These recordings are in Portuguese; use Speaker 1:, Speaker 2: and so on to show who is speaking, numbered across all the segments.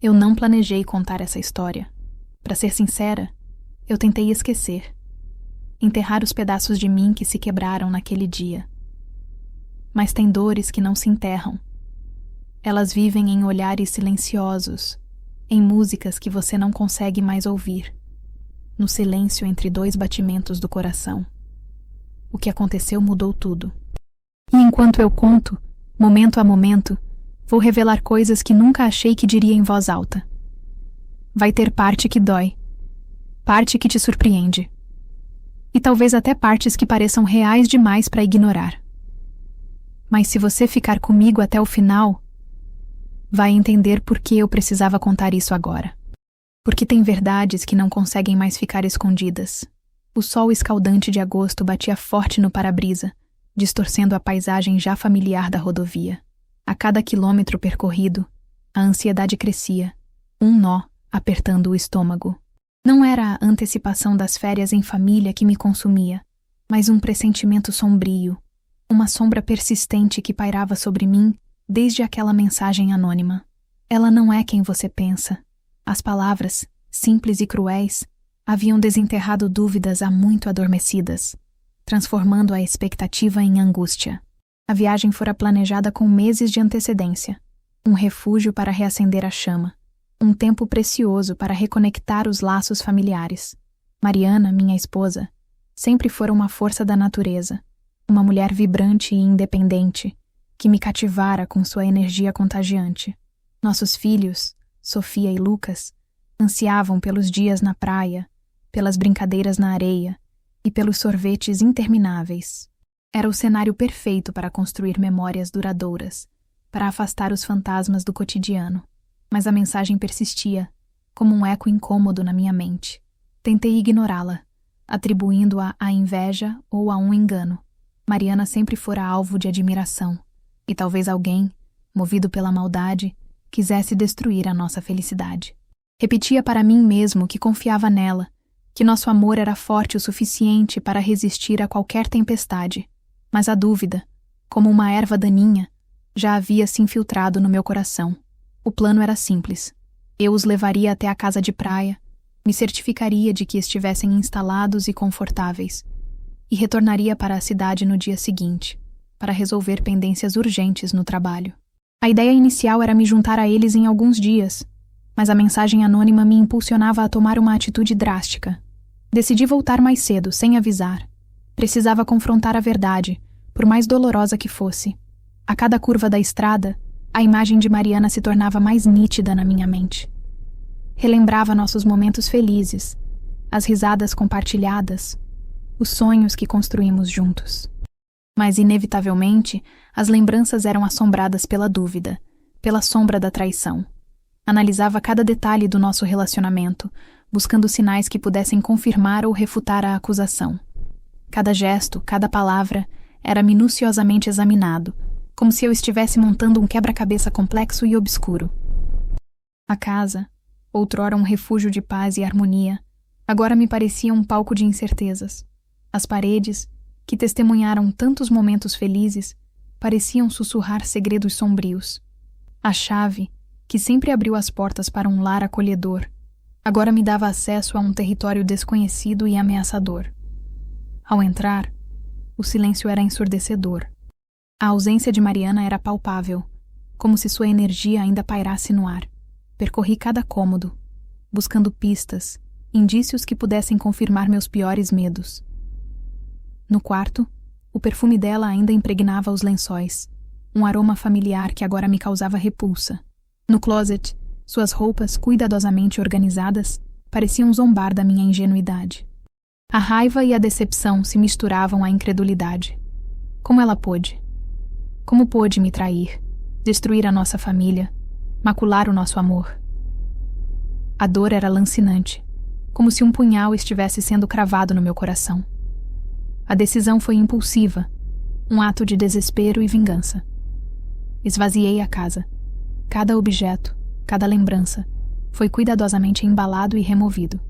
Speaker 1: Eu não planejei contar essa história. Para ser sincera, eu tentei esquecer. Enterrar os pedaços de mim que se quebraram naquele dia. Mas tem dores que não se enterram. Elas vivem em olhares silenciosos, em músicas que você não consegue mais ouvir, no silêncio entre dois batimentos do coração. O que aconteceu mudou tudo. E enquanto eu conto, momento a momento, vou revelar coisas que nunca achei que diria em voz alta. Vai ter parte que dói, parte que te surpreende, e talvez até partes que pareçam reais demais para ignorar. Mas se você ficar comigo até o final, vai entender por que eu precisava contar isso agora. Porque tem verdades que não conseguem mais ficar escondidas. O sol escaldante de agosto batia forte no para-brisa, distorcendo a paisagem já familiar da rodovia. A cada quilômetro percorrido, a ansiedade crescia, um nó apertando o estômago. Não era a antecipação das férias em família que me consumia, mas um pressentimento sombrio, uma sombra persistente que pairava sobre mim desde aquela mensagem anônima. Ela não é quem você pensa. As palavras, simples e cruéis, haviam desenterrado dúvidas há muito adormecidas, transformando a expectativa em angústia. A viagem fora planejada com meses de antecedência, um refúgio para reacender a chama, um tempo precioso para reconectar os laços familiares. Mariana, minha esposa, sempre fora uma força da natureza, uma mulher vibrante e independente, que me cativara com sua energia contagiante. Nossos filhos, Sofia e Lucas, ansiavam pelos dias na praia, pelas brincadeiras na areia e pelos sorvetes intermináveis. Era o cenário perfeito para construir memórias duradouras, para afastar os fantasmas do cotidiano. Mas a mensagem persistia, como um eco incômodo na minha mente. Tentei ignorá-la, atribuindo-a à inveja ou a um engano. Mariana sempre fora alvo de admiração, e talvez alguém, movido pela maldade, quisesse destruir a nossa felicidade. Repetia para mim mesmo que confiava nela, que nosso amor era forte o suficiente para resistir a qualquer tempestade. Mas a dúvida, como uma erva daninha, já havia se infiltrado no meu coração. O plano era simples. Eu os levaria até a casa de praia, me certificaria de que estivessem instalados e confortáveis, e retornaria para a cidade no dia seguinte, para resolver pendências urgentes no trabalho. A ideia inicial era me juntar a eles em alguns dias, mas a mensagem anônima me impulsionava a tomar uma atitude drástica. Decidi voltar mais cedo, sem avisar. Precisava confrontar a verdade, por mais dolorosa que fosse. A cada curva da estrada, a imagem de Mariana se tornava mais nítida na minha mente. Relembrava nossos momentos felizes, as risadas compartilhadas, os sonhos que construímos juntos. Mas, inevitavelmente, as lembranças eram assombradas pela dúvida, pela sombra da traição. Analisava cada detalhe do nosso relacionamento, buscando sinais que pudessem confirmar ou refutar a acusação. Cada gesto, cada palavra, era minuciosamente examinado, como se eu estivesse montando um quebra-cabeça complexo e obscuro. A casa, outrora um refúgio de paz e harmonia, agora me parecia um palco de incertezas. As paredes, que testemunharam tantos momentos felizes, pareciam sussurrar segredos sombrios. A chave, que sempre abriu as portas para um lar acolhedor, agora me dava acesso a um território desconhecido e ameaçador. Ao entrar, o silêncio era ensurdecedor. A ausência de Mariana era palpável, como se sua energia ainda pairasse no ar. Percorri cada cômodo, buscando pistas, indícios que pudessem confirmar meus piores medos. No quarto, o perfume dela ainda impregnava os lençóis, um aroma familiar que agora me causava repulsa. No closet, suas roupas cuidadosamente organizadas pareciam zombar da minha ingenuidade. A raiva e a decepção se misturavam à incredulidade. Como ela pôde? Como pôde me trair, destruir a nossa família, macular o nosso amor? A dor era lancinante, como se um punhal estivesse sendo cravado no meu coração. A decisão foi impulsiva, um ato de desespero e vingança. Esvaziei a casa. Cada objeto, cada lembrança, foi cuidadosamente embalado e removido.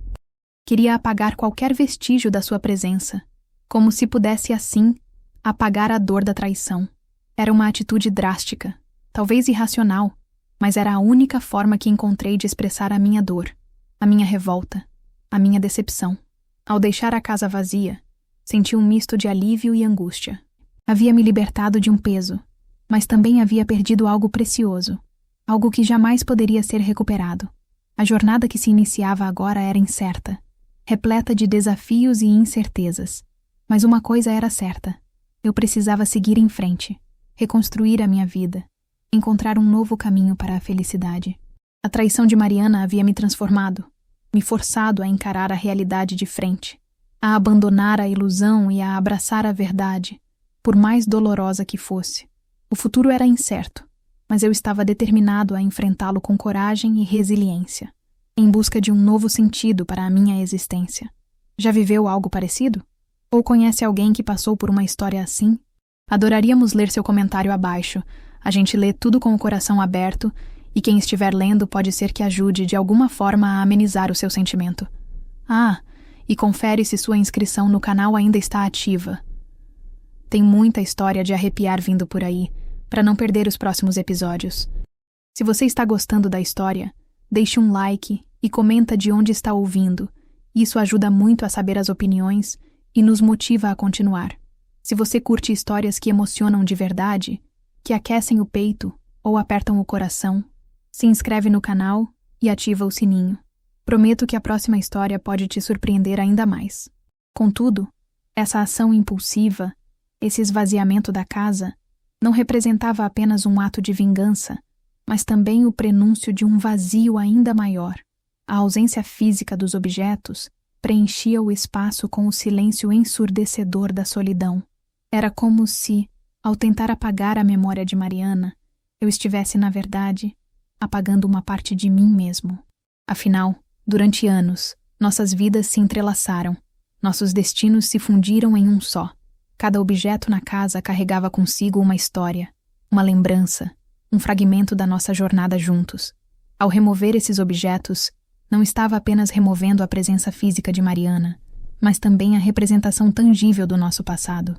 Speaker 1: Queria apagar qualquer vestígio da sua presença, como se pudesse, assim, apagar a dor da traição. Era uma atitude drástica, talvez irracional, mas era a única forma que encontrei de expressar a minha dor, a minha revolta, a minha decepção. Ao deixar a casa vazia, senti um misto de alívio e angústia. Havia me libertado de um peso, mas também havia perdido algo precioso, algo que jamais poderia ser recuperado. A jornada que se iniciava agora era incerta, repleta de desafios e incertezas. Mas uma coisa era certa: eu precisava seguir em frente, reconstruir a minha vida, encontrar um novo caminho para a felicidade. A traição de Mariana havia me transformado, me forçado a encarar a realidade de frente, a abandonar a ilusão e a abraçar a verdade, por mais dolorosa que fosse. O futuro era incerto, mas eu estava determinado a enfrentá-lo com coragem e resiliência, em busca de um novo sentido para a minha existência. Já viveu algo parecido? Ou conhece alguém que passou por uma história assim? Adoraríamos ler seu comentário abaixo. A gente lê tudo com o coração aberto e quem estiver lendo pode ser que ajude de alguma forma a amenizar o seu sentimento. E confere se sua inscrição no canal ainda está ativa. Tem muita história de arrepiar vindo por aí, para não perder os próximos episódios. Se você está gostando da história, deixe um like e comenta de onde está ouvindo. Isso ajuda muito a saber as opiniões e nos motiva a continuar. Se você curte histórias que emocionam de verdade, que aquecem o peito ou apertam o coração, se inscreve no canal e ativa o sininho. Prometo que a próxima história pode te surpreender ainda mais. Contudo, essa ação impulsiva, esse esvaziamento da casa, não representava apenas um ato de vingança, mas também o prenúncio de um vazio ainda maior. A ausência física dos objetos preenchia o espaço com o silêncio ensurdecedor da solidão. Era como se, ao tentar apagar a memória de Mariana, eu estivesse, na verdade, apagando uma parte de mim mesmo. Afinal, durante anos, nossas vidas se entrelaçaram, nossos destinos se fundiram em um só. Cada objeto na casa carregava consigo uma história, uma lembrança, um fragmento da nossa jornada juntos. Ao remover esses objetos, não estava apenas removendo a presença física de Mariana, mas também a representação tangível do nosso passado.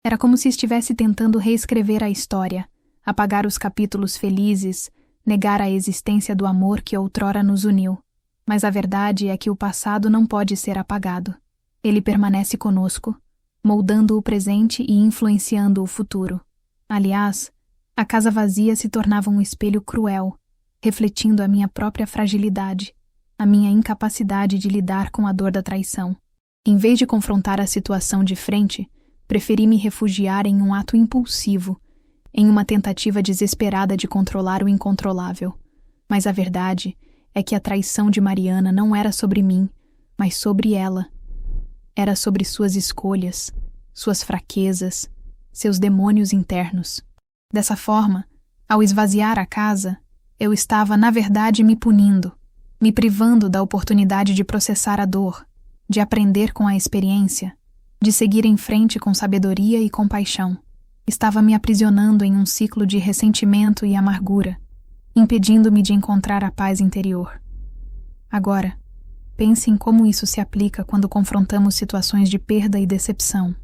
Speaker 1: Era como se estivesse tentando reescrever a história, apagar os capítulos felizes, negar a existência do amor que outrora nos uniu. Mas a verdade é que o passado não pode ser apagado. Ele permanece conosco, moldando o presente e influenciando o futuro. Aliás, a casa vazia se tornava um espelho cruel, refletindo a minha própria fragilidade, a minha incapacidade de lidar com a dor da traição. Em vez de confrontar a situação de frente, preferi me refugiar em um ato impulsivo, em uma tentativa desesperada de controlar o incontrolável. Mas a verdade é que a traição de Mariana não era sobre mim, mas sobre ela. Era sobre suas escolhas, suas fraquezas, seus demônios internos. Dessa forma, ao esvaziar a casa, eu estava, na verdade, me punindo, me privando da oportunidade de processar a dor, de aprender com a experiência, de seguir em frente com sabedoria e compaixão. Estava me aprisionando em um ciclo de ressentimento e amargura, impedindo-me de encontrar a paz interior. Agora, pense em como isso se aplica quando confrontamos situações de perda e decepção.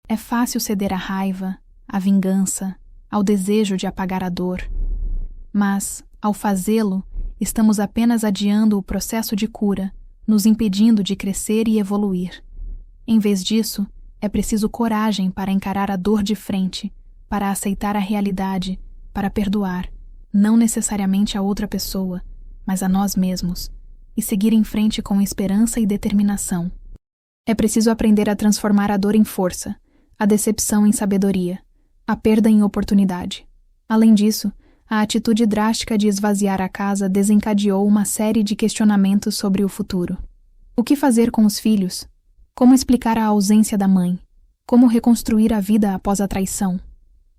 Speaker 1: É fácil ceder à raiva, à vingança, ao desejo de apagar a dor. Mas, ao fazê-lo, estamos apenas adiando o processo de cura, nos impedindo de crescer e evoluir. Em vez disso, é preciso coragem para encarar a dor de frente, para aceitar a realidade, para perdoar, não necessariamente a outra pessoa, mas a nós mesmos, e seguir em frente com esperança e determinação. É preciso aprender a transformar a dor em força, a decepção em sabedoria, a perda em oportunidade. Além disso, a atitude drástica de esvaziar a casa desencadeou uma série de questionamentos sobre o futuro. O que fazer com os filhos? Como explicar a ausência da mãe? Como reconstruir a vida após a traição?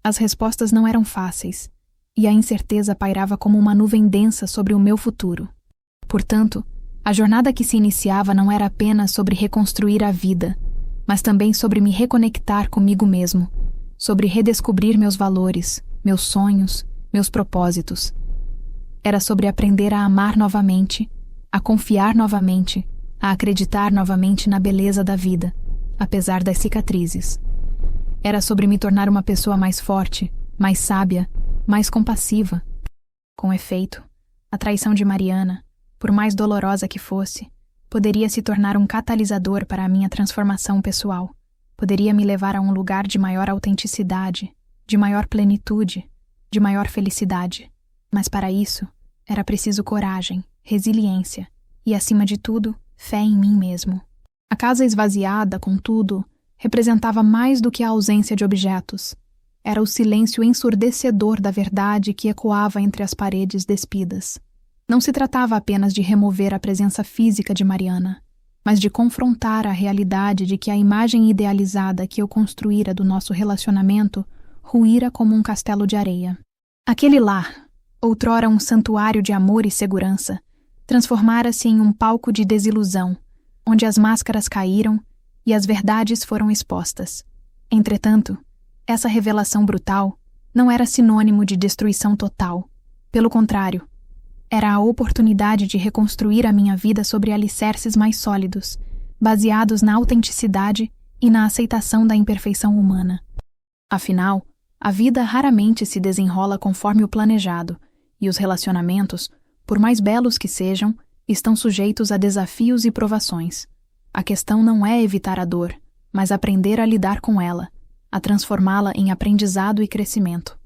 Speaker 1: As respostas não eram fáceis, e a incerteza pairava como uma nuvem densa sobre o meu futuro. Portanto, a jornada que se iniciava não era apenas sobre reconstruir a vida, mas também sobre me reconectar comigo mesmo, sobre redescobrir meus valores, meus sonhos, meus propósitos. Era sobre aprender a amar novamente, a confiar novamente, a acreditar novamente na beleza da vida, apesar das cicatrizes. Era sobre me tornar uma pessoa mais forte, mais sábia, mais compassiva. Com efeito, a traição de Mariana, por mais dolorosa que fosse, poderia se tornar um catalisador para a minha transformação pessoal. Poderia me levar a um lugar de maior autenticidade, de maior plenitude, de maior felicidade. Mas para isso, era preciso coragem, resiliência e, acima de tudo, fé em mim mesmo. A casa esvaziada, contudo, representava mais do que a ausência de objetos. Era o silêncio ensurdecedor da verdade que ecoava entre as paredes despidas. Não se tratava apenas de remover a presença física de Mariana, mas de confrontar a realidade de que a imagem idealizada que eu construíra do nosso relacionamento ruíra como um castelo de areia. Aquele lar, outrora um santuário de amor e segurança, transformara-se em um palco de desilusão, onde as máscaras caíram e as verdades foram expostas. Entretanto, essa revelação brutal não era sinônimo de destruição total. Pelo contrário, era a oportunidade de reconstruir a minha vida sobre alicerces mais sólidos, baseados na autenticidade e na aceitação da imperfeição humana. Afinal, a vida raramente se desenrola conforme o planejado, e os relacionamentos, por mais belos que sejam, estão sujeitos a desafios e provações. A questão não é evitar a dor, mas aprender a lidar com ela, a transformá-la em aprendizado e crescimento.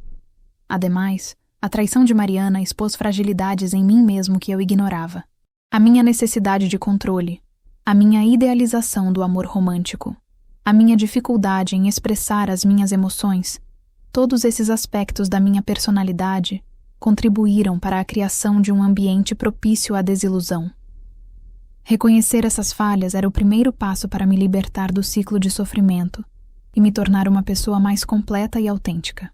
Speaker 1: Ademais, a traição de Mariana expôs fragilidades em mim mesmo que eu ignorava. A minha necessidade de controle, a minha idealização do amor romântico, a minha dificuldade em expressar as minhas emoções, todos esses aspectos da minha personalidade contribuíram para a criação de um ambiente propício à desilusão. Reconhecer essas falhas era o primeiro passo para me libertar do ciclo de sofrimento e me tornar uma pessoa mais completa e autêntica.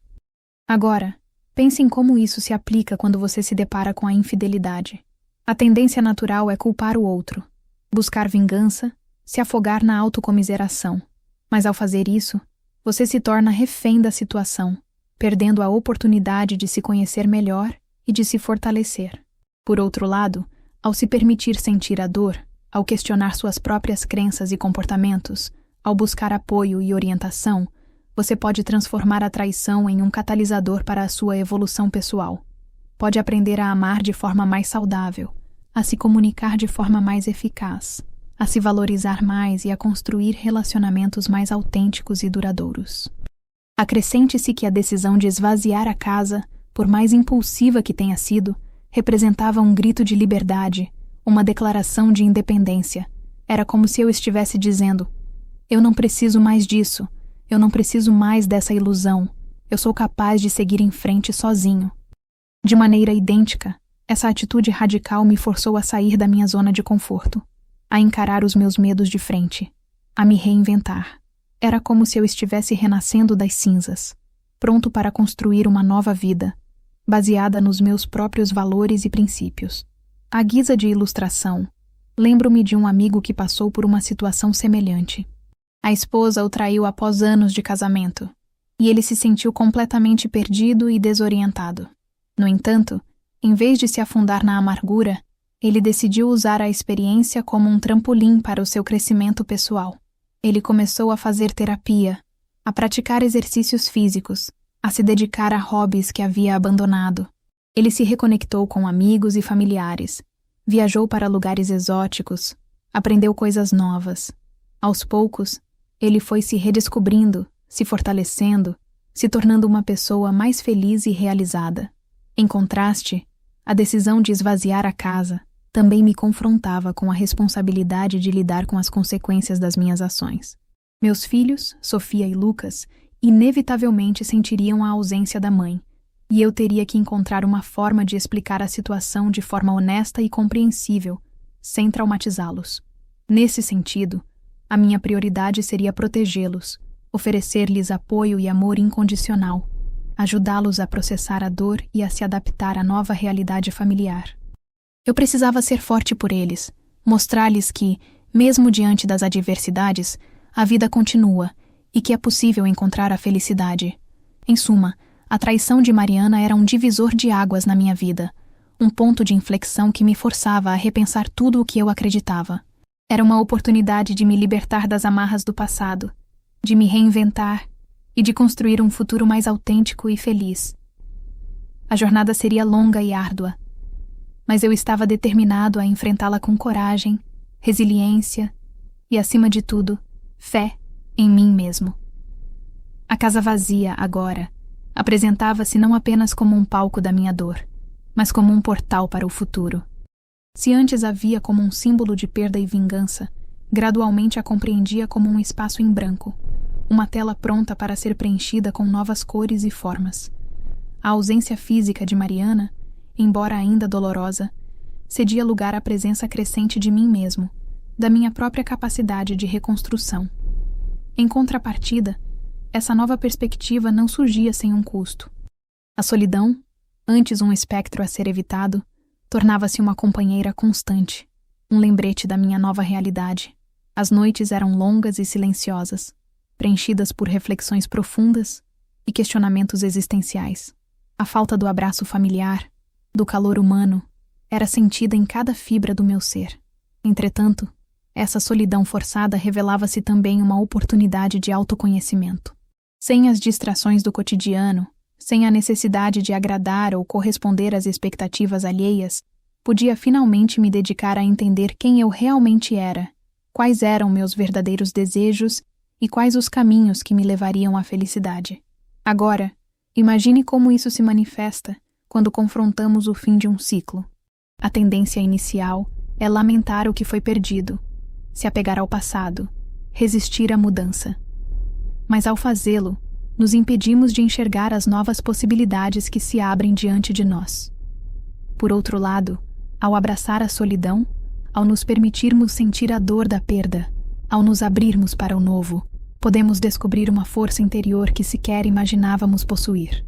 Speaker 1: Agora, pense em como isso se aplica quando você se depara com a infidelidade. A tendência natural é culpar o outro, buscar vingança, se afogar na autocomiseração. Mas ao fazer isso, você se torna refém da situação, perdendo a oportunidade de se conhecer melhor e de se fortalecer. Por outro lado, ao se permitir sentir a dor, ao questionar suas próprias crenças e comportamentos, ao buscar apoio e orientação, você pode transformar a traição em um catalisador para a sua evolução pessoal. Pode aprender a amar de forma mais saudável, a se comunicar de forma mais eficaz, a se valorizar mais e a construir relacionamentos mais autênticos e duradouros. Acrescente-se que a decisão de esvaziar a casa, por mais impulsiva que tenha sido, representava um grito de liberdade, uma declaração de independência. Era como se eu estivesse dizendo: eu não preciso mais disso, eu não preciso mais dessa ilusão, eu sou capaz de seguir em frente sozinho. De maneira idêntica, essa atitude radical me forçou a sair da minha zona de conforto, a encarar os meus medos de frente, a me reinventar. Era como se eu estivesse renascendo das cinzas, pronto para construir uma nova vida, baseada nos meus próprios valores e princípios. À guisa de ilustração, lembro-me de um amigo que passou por uma situação semelhante. A esposa o traiu após anos de casamento, e ele se sentiu completamente perdido e desorientado. No entanto, em vez de se afundar na amargura, ele decidiu usar a experiência como um trampolim para o seu crescimento pessoal. Ele começou a fazer terapia, a praticar exercícios físicos, a se dedicar a hobbies que havia abandonado. Ele se reconectou com amigos e familiares, viajou para lugares exóticos, aprendeu coisas novas. Aos poucos, ele foi se redescobrindo, se fortalecendo, se tornando uma pessoa mais feliz e realizada. Em contraste, a decisão de esvaziar a casa também me confrontava com a responsabilidade de lidar com as consequências das minhas ações. Meus filhos, Sofia e Lucas, inevitavelmente sentiriam a ausência da mãe, e eu teria que encontrar uma forma de explicar a situação de forma honesta e compreensível, sem traumatizá-los. Nesse sentido, a minha prioridade seria protegê-los, oferecer-lhes apoio e amor incondicional, ajudá-los a processar a dor e a se adaptar à nova realidade familiar. Eu precisava ser forte por eles, mostrar-lhes que, mesmo diante das adversidades, a vida continua e que é possível encontrar a felicidade. Em suma, a traição de Mariana era um divisor de águas na minha vida, um ponto de inflexão que me forçava a repensar tudo o que eu acreditava. Era uma oportunidade de me libertar das amarras do passado, de me reinventar e de construir um futuro mais autêntico e feliz. A jornada seria longa e árdua, mas eu estava determinado a enfrentá-la com coragem, resiliência e, acima de tudo, fé em mim mesmo. A casa vazia, agora, apresentava-se não apenas como um palco da minha dor, mas como um portal para o futuro. Se antes a via como um símbolo de perda e vingança, gradualmente a compreendia como um espaço em branco, uma tela pronta para ser preenchida com novas cores e formas. A ausência física de Mariana, embora ainda dolorosa, cedia lugar à presença crescente de mim mesmo, da minha própria capacidade de reconstrução. Em contrapartida, essa nova perspectiva não surgia sem um custo. A solidão, antes um espectro a ser evitado, tornava-se uma companheira constante, um lembrete da minha nova realidade. As noites eram longas e silenciosas, preenchidas por reflexões profundas e questionamentos existenciais. A falta do abraço familiar, do calor humano, era sentida em cada fibra do meu ser. Entretanto, essa solidão forçada revelava-se também uma oportunidade de autoconhecimento. Sem as distrações do cotidiano, sem a necessidade de agradar ou corresponder às expectativas alheias, podia finalmente me dedicar a entender quem eu realmente era, quais eram meus verdadeiros desejos e quais os caminhos que me levariam à felicidade. Agora, imagine como isso se manifesta quando confrontamos o fim de um ciclo. A tendência inicial é lamentar o que foi perdido, se apegar ao passado, resistir à mudança. Mas ao fazê-lo, nos impedimos de enxergar as novas possibilidades que se abrem diante de nós. Por outro lado, ao abraçar a solidão, ao nos permitirmos sentir a dor da perda, ao nos abrirmos para o novo, podemos descobrir uma força interior que sequer imaginávamos possuir.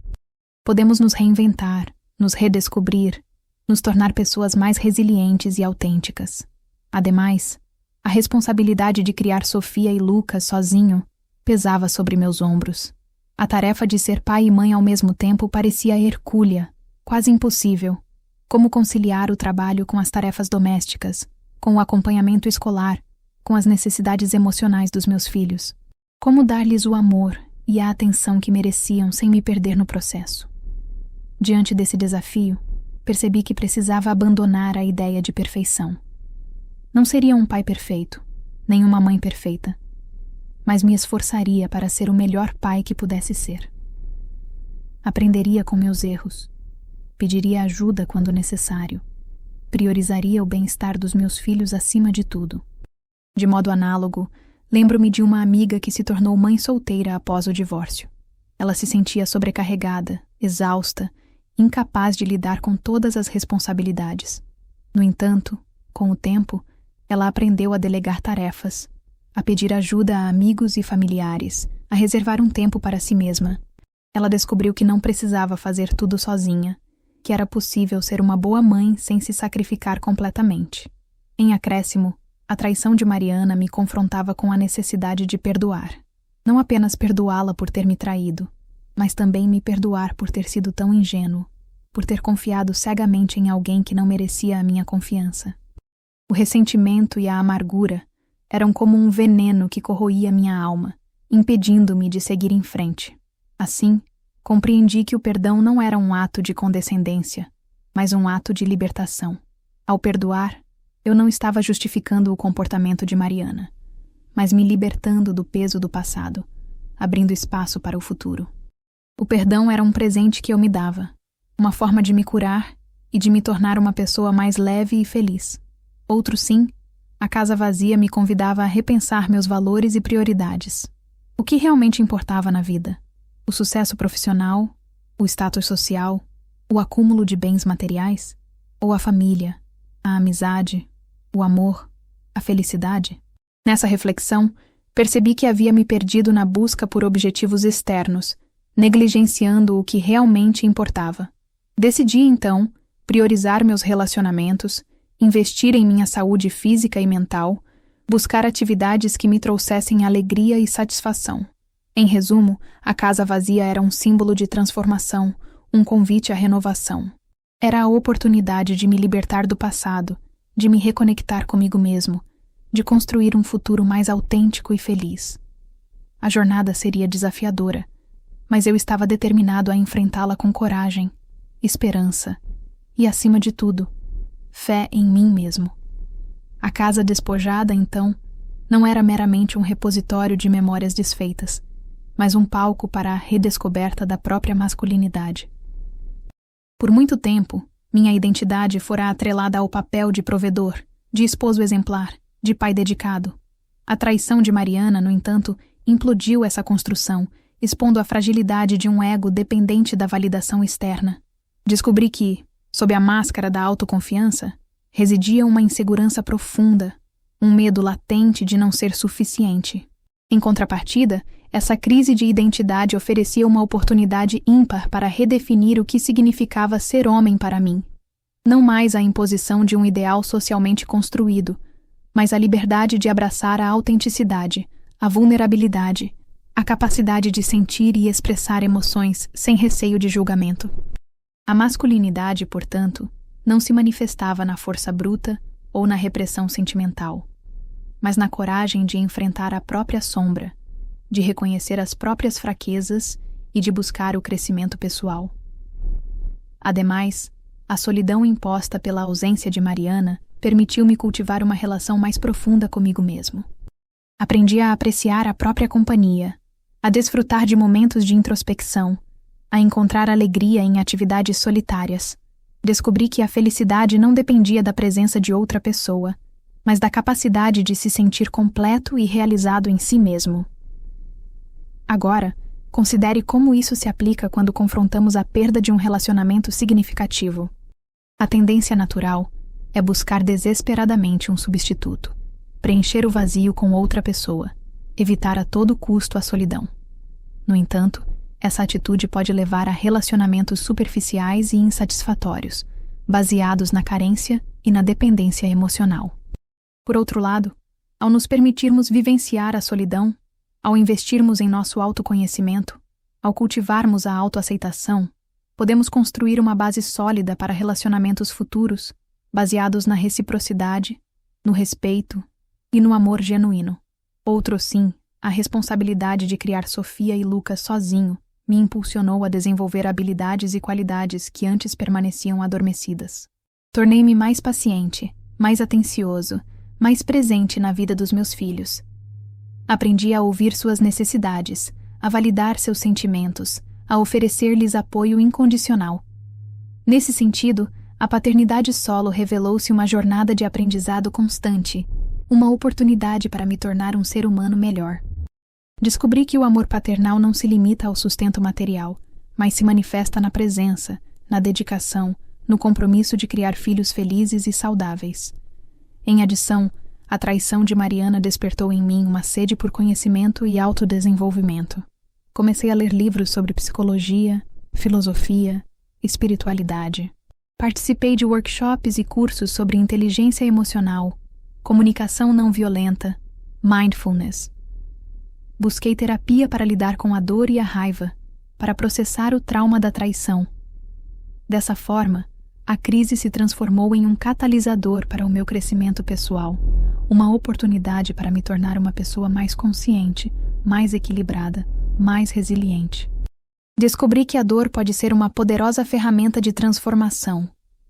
Speaker 1: Podemos nos reinventar, nos redescobrir, nos tornar pessoas mais resilientes e autênticas. Ademais, a responsabilidade de criar Sofia e Lucas sozinho pesava sobre meus ombros. A tarefa de ser pai e mãe ao mesmo tempo parecia hercúlea, quase impossível. Como conciliar o trabalho com as tarefas domésticas, com o acompanhamento escolar, com as necessidades emocionais dos meus filhos? Como dar-lhes o amor e a atenção que mereciam sem me perder no processo? Diante desse desafio, percebi que precisava abandonar a ideia de perfeição. Não seria um pai perfeito, nem uma mãe perfeita, mas me esforçaria para ser o melhor pai que pudesse ser. Aprenderia com meus erros, pediria ajuda quando necessário, priorizaria o bem-estar dos meus filhos acima de tudo. De modo análogo, lembro-me de uma amiga que se tornou mãe solteira após o divórcio. Ela se sentia sobrecarregada, exausta, incapaz de lidar com todas as responsabilidades. No entanto, com o tempo, ela aprendeu a delegar tarefas, a pedir ajuda a amigos e familiares, a reservar um tempo para si mesma. Ela descobriu que não precisava fazer tudo sozinha, que era possível ser uma boa mãe sem se sacrificar completamente. Em acréscimo, a traição de Mariana me confrontava com a necessidade de perdoar. Não apenas perdoá-la por ter me traído, mas também me perdoar por ter sido tão ingênuo, por ter confiado cegamente em alguém que não merecia a minha confiança. O ressentimento e a amargura eram como um veneno que corroía minha alma, impedindo-me de seguir em frente. Assim, compreendi que o perdão não era um ato de condescendência, mas um ato de libertação. Ao perdoar, eu não estava justificando o comportamento de Mariana, mas me libertando do peso do passado, abrindo espaço para o futuro. O perdão era um presente que eu me dava, uma forma de me curar e de me tornar uma pessoa mais leve e feliz. Outro sim, a casa vazia me convidava a repensar meus valores e prioridades. O que realmente importava na vida? O sucesso profissional? O status social? O acúmulo de bens materiais? Ou a família? A amizade? O amor? A felicidade? Nessa reflexão, percebi que havia me perdido na busca por objetivos externos, negligenciando o que realmente importava. Decidi, então, priorizar meus relacionamentos, investir em minha saúde física e mental, buscar atividades que me trouxessem alegria e satisfação. Em resumo, a casa vazia era um símbolo de transformação, um convite à renovação. Era a oportunidade de me libertar do passado, de me reconectar comigo mesmo, de construir um futuro mais autêntico e feliz. A jornada seria desafiadora, mas eu estava determinado a enfrentá-la com coragem, esperança e, acima de tudo, fé em mim mesmo. A casa despojada, então, não era meramente um repositório de memórias desfeitas, mas um palco para a redescoberta da própria masculinidade. Por muito tempo, minha identidade fora atrelada ao papel de provedor, de esposo exemplar, de pai dedicado. A traição de Mariana, no entanto, implodiu essa construção, expondo a fragilidade de um ego dependente da validação externa. Descobri que, sob a máscara da autoconfiança, residia uma insegurança profunda, um medo latente de não ser suficiente. Em contrapartida, essa crise de identidade oferecia uma oportunidade ímpar para redefinir o que significava ser homem para mim. Não mais a imposição de um ideal socialmente construído, mas a liberdade de abraçar a autenticidade, a vulnerabilidade, a capacidade de sentir e expressar emoções sem receio de julgamento. A masculinidade, portanto, não se manifestava na força bruta ou na repressão sentimental, mas na coragem de enfrentar a própria sombra, de reconhecer as próprias fraquezas e de buscar o crescimento pessoal. Ademais, a solidão imposta pela ausência de Mariana permitiu-me cultivar uma relação mais profunda comigo mesmo. Aprendi a apreciar a própria companhia, a desfrutar de momentos de introspecção, a encontrar alegria em atividades solitárias. Descobri que a felicidade não dependia da presença de outra pessoa, mas da capacidade de se sentir completo e realizado em si mesmo. Agora, considere como isso se aplica quando confrontamos a perda de um relacionamento significativo. A tendência natural é buscar desesperadamente um substituto, preencher o vazio com outra pessoa, evitar a todo custo a solidão. No entanto, essa atitude pode levar a relacionamentos superficiais e insatisfatórios, baseados na carência e na dependência emocional. Por outro lado, ao nos permitirmos vivenciar a solidão, ao investirmos em nosso autoconhecimento, ao cultivarmos a autoaceitação, podemos construir uma base sólida para relacionamentos futuros, baseados na reciprocidade, no respeito e no amor genuíno. Outro sim, a responsabilidade de criar Sofia e Lucas sozinho me impulsionou a desenvolver habilidades e qualidades que antes permaneciam adormecidas. Tornei-me mais paciente, mais atencioso, mais presente na vida dos meus filhos. Aprendi a ouvir suas necessidades, a validar seus sentimentos, a oferecer-lhes apoio incondicional. Nesse sentido, a paternidade solo revelou-se uma jornada de aprendizado constante, uma oportunidade para me tornar um ser humano melhor. Descobri que o amor paternal não se limita ao sustento material, mas se manifesta na presença, na dedicação, no compromisso de criar filhos felizes e saudáveis. Em adição, a traição de Mariana despertou em mim uma sede por conhecimento e autodesenvolvimento. Comecei a ler livros sobre psicologia, filosofia, espiritualidade. Participei de workshops e cursos sobre inteligência emocional, comunicação não violenta, mindfulness. Busquei terapia para lidar com a dor e a raiva, para processar o trauma da traição. Dessa forma, a crise se transformou em um catalisador para o meu crescimento pessoal, uma oportunidade para me tornar uma pessoa mais consciente, mais equilibrada, mais resiliente. Descobri que a dor pode ser uma poderosa ferramenta de transformação,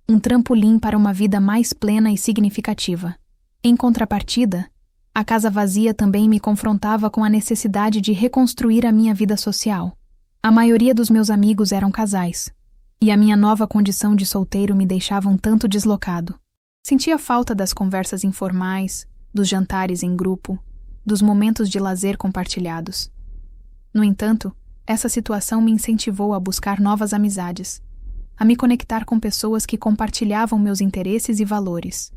Speaker 1: um trampolim para uma vida mais plena e significativa. Em contrapartida, a casa vazia também me confrontava com a necessidade de reconstruir a minha vida social. A maioria dos meus amigos eram casais, e a minha nova condição de solteiro me deixava um tanto deslocado. Sentia falta das conversas informais, dos jantares em grupo, dos momentos de lazer compartilhados. No entanto, essa situação me incentivou a buscar novas amizades, a me conectar com pessoas que compartilhavam meus interesses e valores.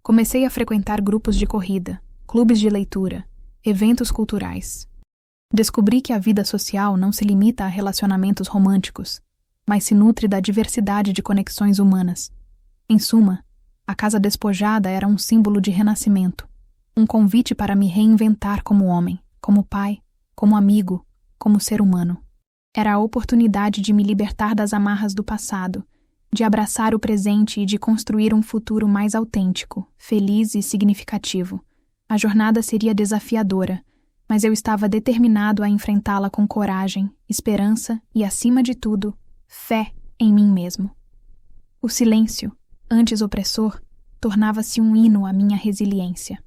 Speaker 1: Comecei a frequentar grupos de corrida, clubes de leitura, eventos culturais. Descobri que a vida social não se limita a relacionamentos românticos, mas se nutre da diversidade de conexões humanas. Em suma, a casa despojada era um símbolo de renascimento, um convite para me reinventar como homem, como pai, como amigo, como ser humano. Era a oportunidade de me libertar das amarras do passado, de abraçar o presente e de construir um futuro mais autêntico, feliz e significativo. A jornada seria desafiadora, mas eu estava determinado a enfrentá-la com coragem, esperança e, acima de tudo, fé em mim mesmo. O silêncio, antes opressor, tornava-se um hino à minha resiliência.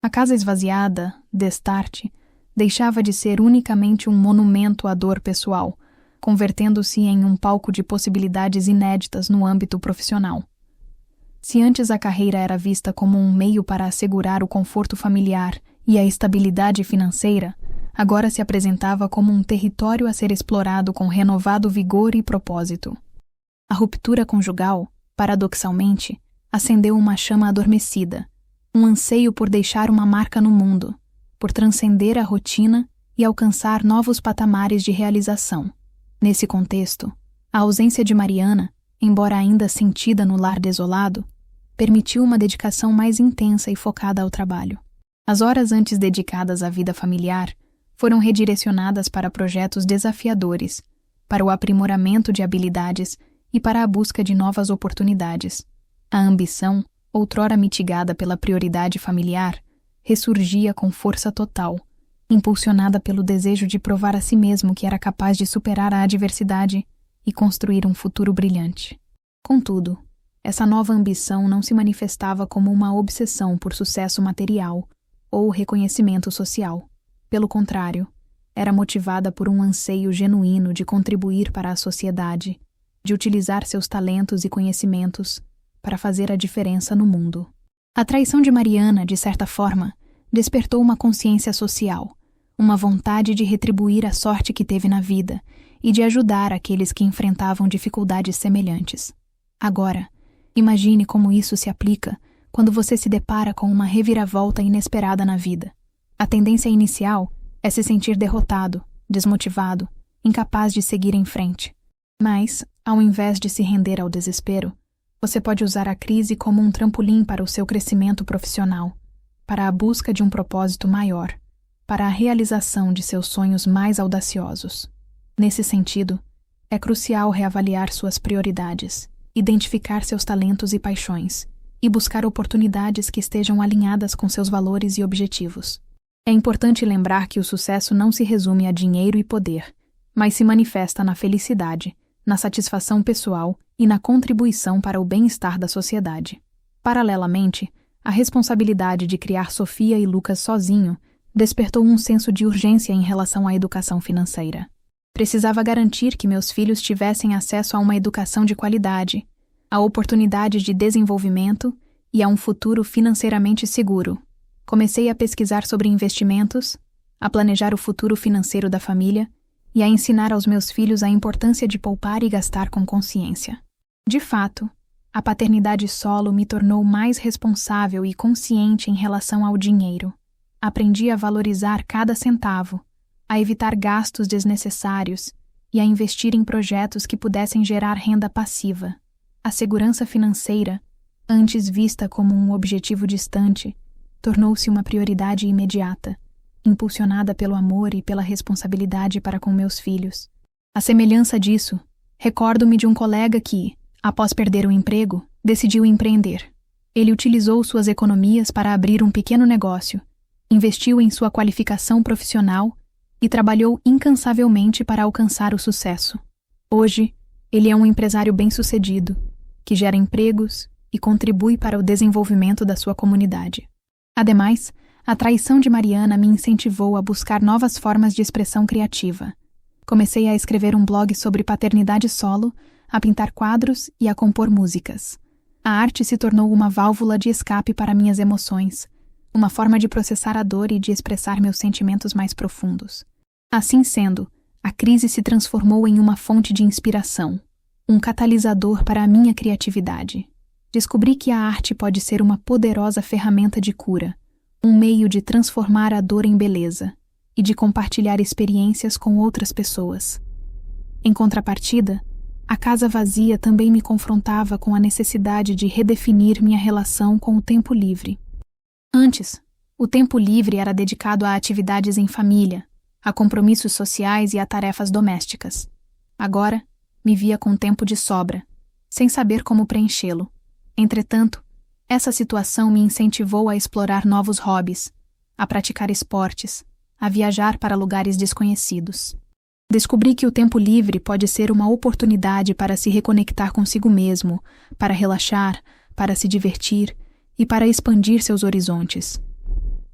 Speaker 1: A casa esvaziada, destarte, deixava de ser unicamente um monumento à dor pessoal, convertendo-se em um palco de possibilidades inéditas no âmbito profissional. Se antes a carreira era vista como um meio para assegurar o conforto familiar e a estabilidade financeira, agora se apresentava como um território a ser explorado com renovado vigor e propósito. A ruptura conjugal, paradoxalmente, acendeu uma chama adormecida, um anseio por deixar uma marca no mundo, por transcender a rotina e alcançar novos patamares de realização. Nesse contexto, a ausência de Mariana, embora ainda sentida no lar desolado, permitiu uma dedicação mais intensa e focada ao trabalho. As horas antes dedicadas à vida familiar foram redirecionadas para projetos desafiadores, para o aprimoramento de habilidades e para a busca de novas oportunidades. A ambição, outrora mitigada pela prioridade familiar, ressurgia com força total, impulsionada pelo desejo de provar a si mesmo que era capaz de superar a adversidade e construir um futuro brilhante. Contudo, essa nova ambição não se manifestava como uma obsessão por sucesso material ou reconhecimento social. Pelo contrário, era motivada por um anseio genuíno de contribuir para a sociedade, de utilizar seus talentos e conhecimentos para fazer a diferença no mundo. A traição de Mariana, de certa forma, despertou uma consciência social, uma vontade de retribuir a sorte que teve na vida e de ajudar aqueles que enfrentavam dificuldades semelhantes. Agora, imagine como isso se aplica quando você se depara com uma reviravolta inesperada na vida. A tendência inicial é se sentir derrotado, desmotivado, incapaz de seguir em frente. Mas, ao invés de se render ao desespero, você pode usar a crise como um trampolim para o seu crescimento profissional, para a busca de um propósito maior, para a realização de seus sonhos mais audaciosos. Nesse sentido, é crucial reavaliar suas prioridades, identificar seus talentos e paixões, e buscar oportunidades que estejam alinhadas com seus valores e objetivos. É importante lembrar que o sucesso não se resume a dinheiro e poder, mas se manifesta na felicidade, na satisfação pessoal e na contribuição para o bem-estar da sociedade. Paralelamente, a responsabilidade de criar Sofia e Lucas sozinho despertou um senso de urgência em relação à educação financeira. Precisava garantir que meus filhos tivessem acesso a uma educação de qualidade, a oportunidades de desenvolvimento e a um futuro financeiramente seguro. Comecei a pesquisar sobre investimentos, a planejar o futuro financeiro da família e a ensinar aos meus filhos a importância de poupar e gastar com consciência. De fato, a paternidade solo me tornou mais responsável e consciente em relação ao dinheiro. Aprendi a valorizar cada centavo, a evitar gastos desnecessários e a investir em projetos que pudessem gerar renda passiva. A segurança financeira, antes vista como um objetivo distante, tornou-se uma prioridade imediata, impulsionada pelo amor e pela responsabilidade para com meus filhos. À semelhança disso, recordo-me de um colega que, após perder o emprego, decidiu empreender. Ele utilizou suas economias para abrir um pequeno negócio, investiu em sua qualificação profissional e trabalhou incansavelmente para alcançar o sucesso. Hoje, ele é um empresário bem-sucedido, que gera empregos e contribui para o desenvolvimento da sua comunidade. Ademais, a traição de Mariana me incentivou a buscar novas formas de expressão criativa. Comecei a escrever um blog sobre paternidade solo, a pintar quadros e a compor músicas. A arte se tornou uma válvula de escape para minhas emoções, uma forma de processar a dor e de expressar meus sentimentos mais profundos. Assim sendo, a crise se transformou em uma fonte de inspiração, um catalisador para a minha criatividade. Descobri que a arte pode ser uma poderosa ferramenta de cura, um meio de transformar a dor em beleza e de compartilhar experiências com outras pessoas. Em contrapartida, a casa vazia também me confrontava com a necessidade de redefinir minha relação com o tempo livre. Antes, o tempo livre era dedicado a atividades em família, a compromissos sociais e a tarefas domésticas. Agora, me via com tempo de sobra, sem saber como preenchê-lo. Entretanto, essa situação me incentivou a explorar novos hobbies, a praticar esportes, a viajar para lugares desconhecidos. Descobri que o tempo livre pode ser uma oportunidade para se reconectar consigo mesmo, para relaxar, para se divertir e para expandir seus horizontes.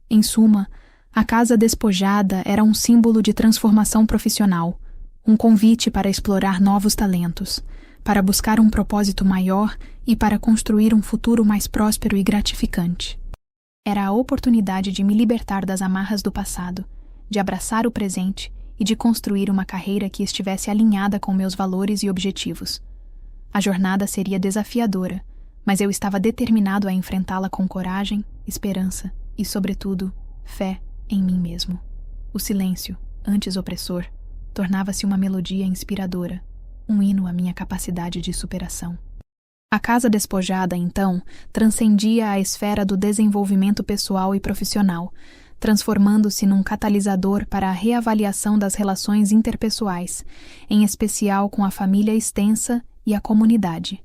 Speaker 1: Em suma, a casa despojada era um símbolo de transformação profissional, um convite para explorar novos talentos, para buscar um propósito maior e para construir um futuro mais próspero e gratificante. Era a oportunidade de me libertar das amarras do passado, de abraçar o presente e de construir uma carreira que estivesse alinhada com meus valores e objetivos. A jornada seria desafiadora, mas eu estava determinado a enfrentá-la com coragem, esperança e, sobretudo, fé em mim mesmo. O silêncio, antes opressor, tornava-se uma melodia inspiradora, um hino à minha capacidade de superação. A casa despojada, então, transcendia a esfera do desenvolvimento pessoal e profissional, transformando-se num catalisador para a reavaliação das relações interpessoais, em especial com a família extensa e a comunidade.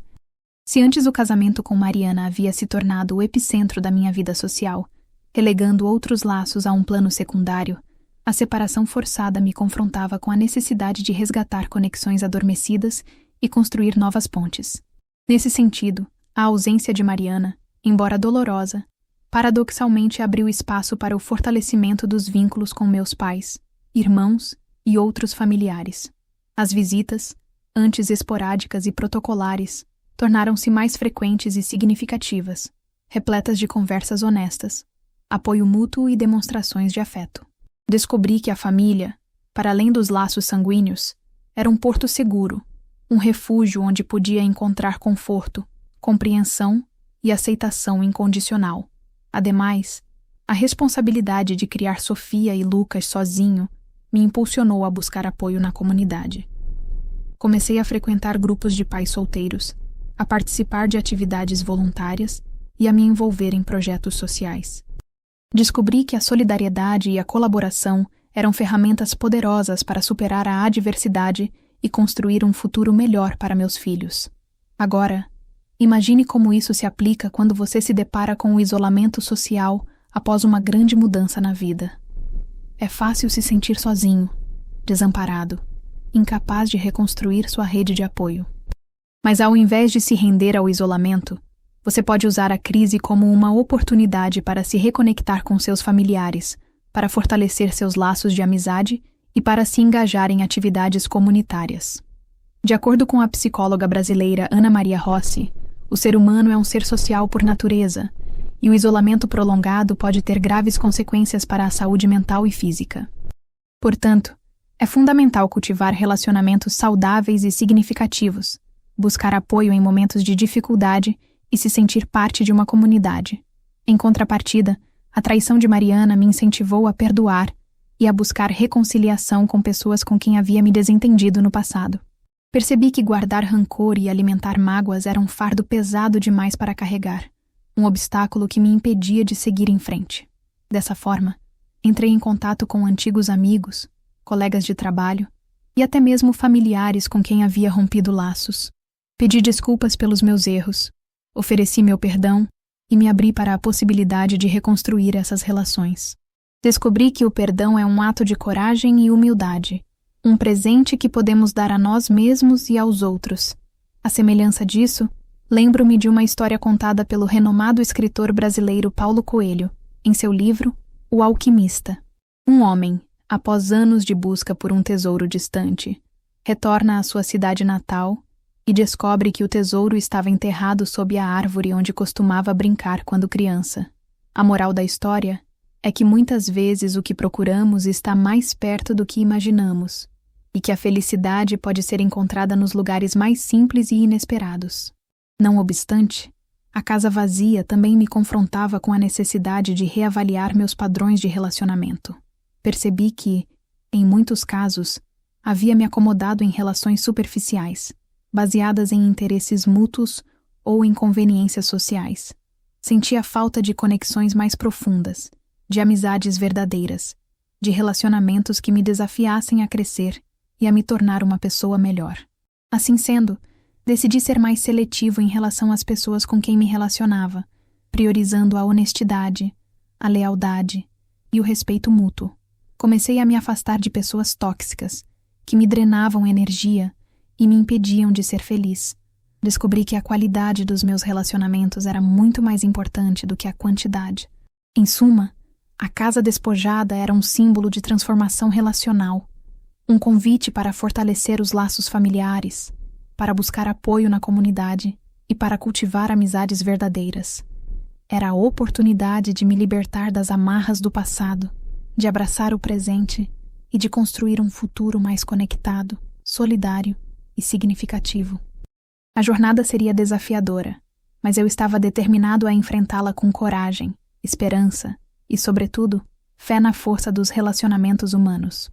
Speaker 1: Se antes o casamento com Mariana havia se tornado o epicentro da minha vida social, relegando outros laços a um plano secundário, a separação forçada me confrontava com a necessidade de resgatar conexões adormecidas e construir novas pontes. Nesse sentido, a ausência de Mariana, embora dolorosa, paradoxalmente abriu espaço para o fortalecimento dos vínculos com meus pais, irmãos e outros familiares. As visitas, antes esporádicas e protocolares, tornaram-se mais frequentes e significativas, repletas de conversas honestas, apoio mútuo e demonstrações de afeto. Descobri que a família, para além dos laços sanguíneos, era um porto seguro, um refúgio onde podia encontrar conforto, compreensão e aceitação incondicional. Ademais, a responsabilidade de criar Sofia e Lucas sozinho me impulsionou a buscar apoio na comunidade. Comecei a frequentar grupos de pais solteiros, a participar de atividades voluntárias e a me envolver em projetos sociais. Descobri que a solidariedade e a colaboração eram ferramentas poderosas para superar a adversidade e construir um futuro melhor para meus filhos. Agora, imagine como isso se aplica quando você se depara com o isolamento social após uma grande mudança na vida. É fácil se sentir sozinho, desamparado, incapaz de reconstruir sua rede de apoio. Mas ao invés de se render ao isolamento, você pode usar a crise como uma oportunidade para se reconectar com seus familiares, para fortalecer seus laços de amizade e para se engajar em atividades comunitárias. De acordo com a psicóloga brasileira Ana Maria Rossi, o ser humano é um ser social por natureza, e o isolamento prolongado pode ter graves consequências para a saúde mental e física. Portanto, é fundamental cultivar relacionamentos saudáveis e significativos, buscar apoio em momentos de dificuldade e se sentir parte de uma comunidade. Em contrapartida, a traição de Mariana me incentivou a perdoar e a buscar reconciliação com pessoas com quem havia me desentendido no passado. Percebi que guardar rancor e alimentar mágoas era um fardo pesado demais para carregar, um obstáculo que me impedia de seguir em frente. Dessa forma, entrei em contato com antigos amigos, colegas de trabalho e até mesmo familiares com quem havia rompido laços. Pedi desculpas pelos meus erros, ofereci meu perdão e me abri para a possibilidade de reconstruir essas relações. Descobri que o perdão é um ato de coragem e humildade, um presente que podemos dar a nós mesmos e aos outros. À semelhança disso, lembro-me de uma história contada pelo renomado escritor brasileiro Paulo Coelho, em seu livro O Alquimista. Um homem, após anos de busca por um tesouro distante, retorna à sua cidade natal e descobre que o tesouro estava enterrado sob a árvore onde costumava brincar quando criança. A moral da história é que muitas vezes o que procuramos está mais perto do que imaginamos, e que a felicidade pode ser encontrada nos lugares mais simples e inesperados. Não obstante, a casa vazia também me confrontava com a necessidade de reavaliar meus padrões de relacionamento. Percebi que, em muitos casos, havia me acomodado em relações superficiais, baseadas em interesses mútuos ou em conveniências sociais. Senti a falta de conexões mais profundas, de amizades verdadeiras, de relacionamentos que me desafiassem a crescer e a me tornar uma pessoa melhor. Assim sendo, decidi ser mais seletivo em relação às pessoas com quem me relacionava, priorizando a honestidade, a lealdade e o respeito mútuo. Comecei a me afastar de pessoas tóxicas que me drenavam energia e me impediam de ser feliz. Descobri que a qualidade dos meus relacionamentos era muito mais importante do que a quantidade. Em suma, a casa despojada era um símbolo de transformação relacional, um convite para fortalecer os laços familiares, para buscar apoio na comunidade e para cultivar amizades verdadeiras. Era a oportunidade de me libertar das amarras do passado, de abraçar o presente e de construir um futuro mais conectado, solidário e significativo. A jornada seria desafiadora, mas eu estava determinado a enfrentá-la com coragem, esperança e, sobretudo, fé na força dos relacionamentos humanos.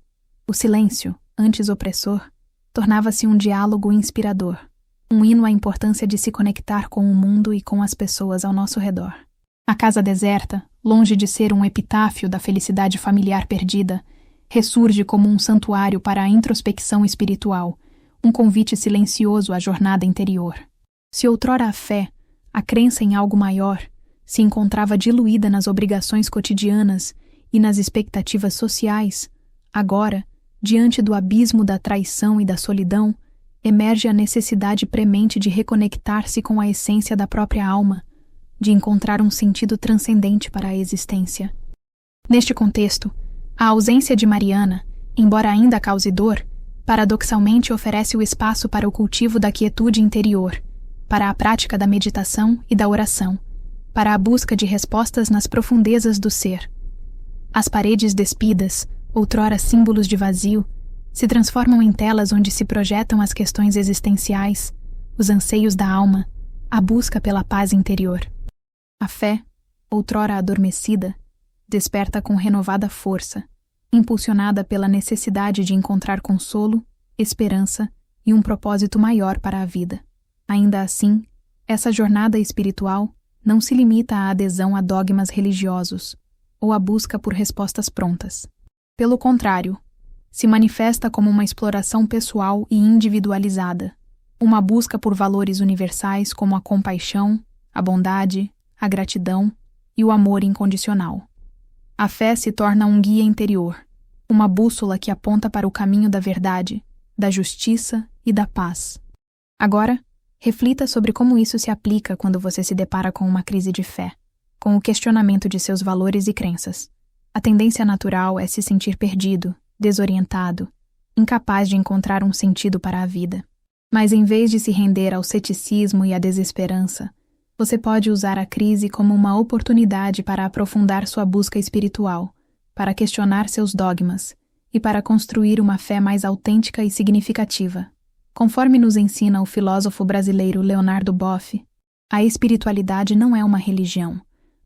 Speaker 1: O silêncio, antes opressor, tornava-se um diálogo inspirador, um hino à importância de se conectar com o mundo e com as pessoas ao nosso redor. A casa deserta, longe de ser um epitáfio da felicidade familiar perdida, ressurge como um santuário para a introspecção espiritual, um convite silencioso à jornada interior. Se outrora a fé, a crença em algo maior, se encontrava diluída nas obrigações cotidianas e nas expectativas sociais, agora, diante do abismo da traição e da solidão, emerge a necessidade premente de reconectar-se com a essência da própria alma, de encontrar um sentido transcendente para a existência. Neste contexto, a ausência de Mariana, embora ainda cause dor, paradoxalmente oferece o espaço para o cultivo da quietude interior, para a prática da meditação e da oração, para a busca de respostas nas profundezas do ser. As paredes despidas, outrora símbolos de vazio, se transformam em telas onde se projetam as questões existenciais, os anseios da alma, a busca pela paz interior. A fé, outrora adormecida, desperta com renovada força, impulsionada pela necessidade de encontrar consolo, esperança e um propósito maior para a vida. Ainda assim, essa jornada espiritual não se limita à adesão a dogmas religiosos ou à busca por respostas prontas. Pelo contrário, se manifesta como uma exploração pessoal e individualizada, uma busca por valores universais como a compaixão, a bondade, a gratidão e o amor incondicional. A fé se torna um guia interior, uma bússola que aponta para o caminho da verdade, da justiça e da paz. Agora, reflita sobre como isso se aplica quando você se depara com uma crise de fé, com o questionamento de seus valores e crenças. A tendência natural é se sentir perdido, desorientado, incapaz de encontrar um sentido para a vida. Mas em vez de se render ao ceticismo e à desesperança, você pode usar a crise como uma oportunidade para aprofundar sua busca espiritual, para questionar seus dogmas e para construir uma fé mais autêntica e significativa. Conforme nos ensina o filósofo brasileiro Leonardo Boff, a espiritualidade não é uma religião,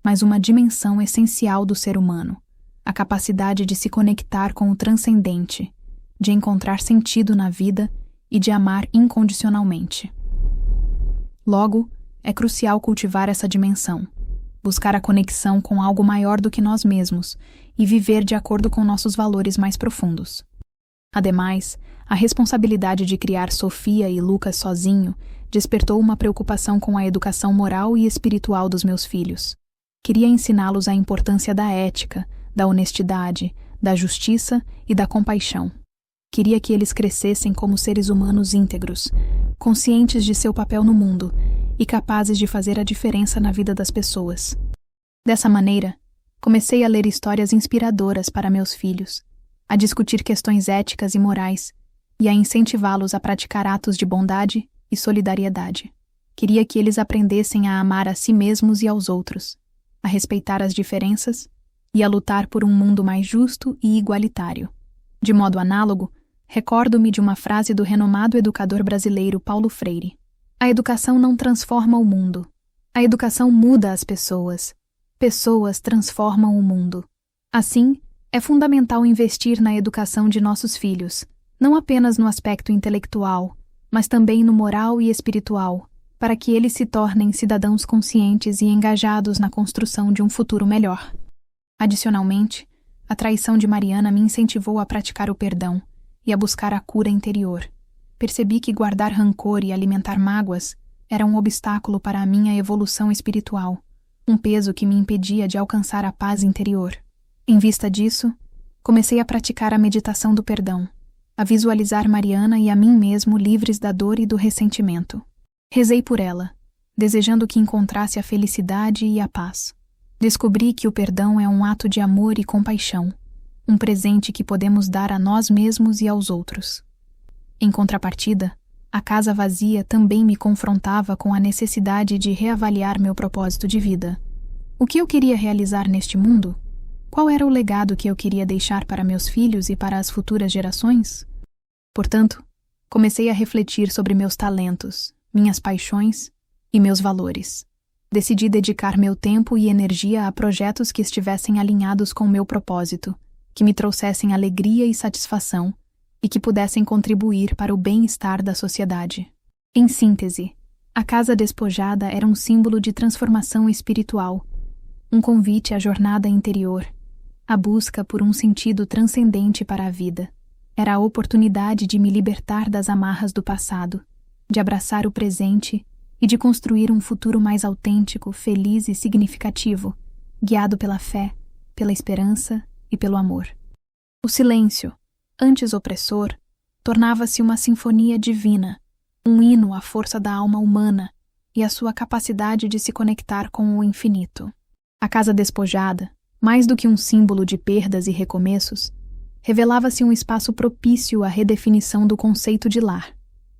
Speaker 1: mas uma dimensão essencial do ser humano, a capacidade de se conectar com o transcendente, de encontrar sentido na vida e de amar incondicionalmente. Logo, é crucial cultivar essa dimensão, buscar a conexão com algo maior do que nós mesmos e viver de acordo com nossos valores mais profundos. Ademais, a responsabilidade de criar Sofia e Lucas sozinho despertou uma preocupação com a educação moral e espiritual dos meus filhos. Queria ensiná-los a importância da ética, da honestidade, da justiça e da compaixão. Queria que eles crescessem como seres humanos íntegros, conscientes de seu papel no mundo e capazes de fazer a diferença na vida das pessoas. Dessa maneira, comecei a ler histórias inspiradoras para meus filhos, a discutir questões éticas e morais e a incentivá-los a praticar atos de bondade e solidariedade. Queria que eles aprendessem a amar a si mesmos e aos outros, a respeitar as diferenças e a lutar por um mundo mais justo e igualitário. De modo análogo, recordo-me de uma frase do renomado educador brasileiro Paulo Freire. A educação não transforma o mundo. A educação muda as pessoas. Pessoas transformam o mundo. Assim, é fundamental investir na educação de nossos filhos, não apenas no aspecto intelectual, mas também no moral e espiritual, para que eles se tornem cidadãos conscientes e engajados na construção de um futuro melhor. Adicionalmente, a traição de Mariana me incentivou a praticar o perdão e a buscar a cura interior. Percebi que guardar rancor e alimentar mágoas era um obstáculo para a minha evolução espiritual, um peso que me impedia de alcançar a paz interior. Em vista disso, comecei a praticar a meditação do perdão, a visualizar Mariana e a mim mesmo livres da dor e do ressentimento. Rezei por ela, desejando que encontrasse a felicidade e a paz. Descobri que o perdão é um ato de amor e compaixão, um presente que podemos dar a nós mesmos e aos outros. Em contrapartida, a casa vazia também me confrontava com a necessidade de reavaliar meu propósito de vida. O que eu queria realizar neste mundo? Qual era o legado que eu queria deixar para meus filhos e para as futuras gerações? Portanto, comecei a refletir sobre meus talentos, minhas paixões e meus valores. Decidi dedicar meu tempo e energia a projetos que estivessem alinhados com meu propósito, que me trouxessem alegria e satisfação e que pudessem contribuir para o bem-estar da sociedade. Em síntese, a casa despojada era um símbolo de transformação espiritual, um convite à jornada interior, a busca por um sentido transcendente para a vida. Era a oportunidade de me libertar das amarras do passado, de abraçar o presente e de construir um futuro mais autêntico, feliz e significativo, guiado pela fé, pela esperança e pelo amor. O silêncio, antes opressor, tornava-se uma sinfonia divina, um hino à força da alma humana e à sua capacidade de se conectar com o infinito. A casa despojada, mais do que um símbolo de perdas e recomeços, revelava-se um espaço propício à redefinição do conceito de lar,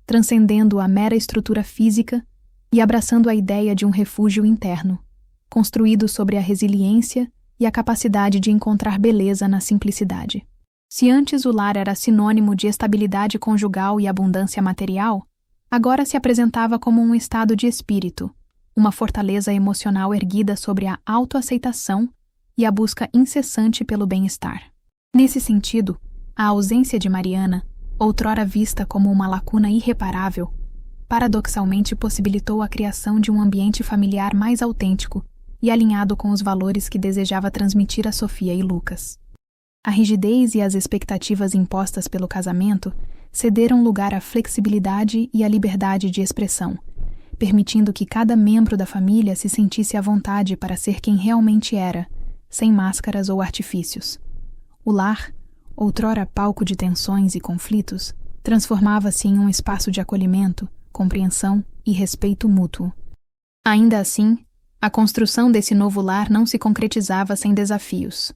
Speaker 1: transcendendo a mera estrutura física e abraçando a ideia de um refúgio interno, construído sobre a resiliência e a capacidade de encontrar beleza na simplicidade. Se antes o lar era sinônimo de estabilidade conjugal e abundância material, agora se apresentava como um estado de espírito, uma fortaleza emocional erguida sobre a autoaceitação e a busca incessante pelo bem-estar. Nesse sentido, a ausência de Mariana, outrora vista como uma lacuna irreparável, paradoxalmente possibilitou a criação de um ambiente familiar mais autêntico e alinhado com os valores que desejava transmitir a Sofia e Lucas. A rigidez e as expectativas impostas pelo casamento cederam lugar à flexibilidade e à liberdade de expressão, permitindo que cada membro da família se sentisse à vontade para ser quem realmente era, sem máscaras ou artifícios. O lar, outrora palco de tensões e conflitos, transformava-se em um espaço de acolhimento, compreensão e respeito mútuo. Ainda assim, a construção desse novo lar não se concretizava sem desafios.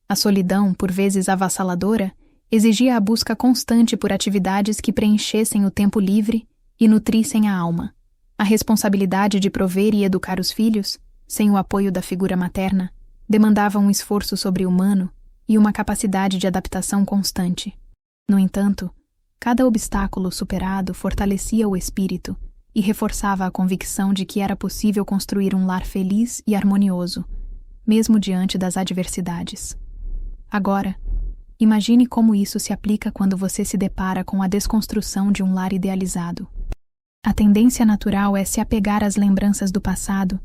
Speaker 1: A solidão, por vezes avassaladora, exigia a busca constante por atividades que preenchessem o tempo livre e nutrissem a alma. A responsabilidade de prover e educar os filhos, sem o apoio da figura materna, demandava um esforço sobre-humano e uma capacidade de adaptação constante. No entanto, cada obstáculo superado fortalecia o espírito e reforçava a convicção de que era possível construir um lar feliz e harmonioso, mesmo diante das adversidades. Agora, imagine como isso se aplica quando você se depara com a desconstrução de um lar idealizado. A tendência natural é se apegar às lembranças do passado,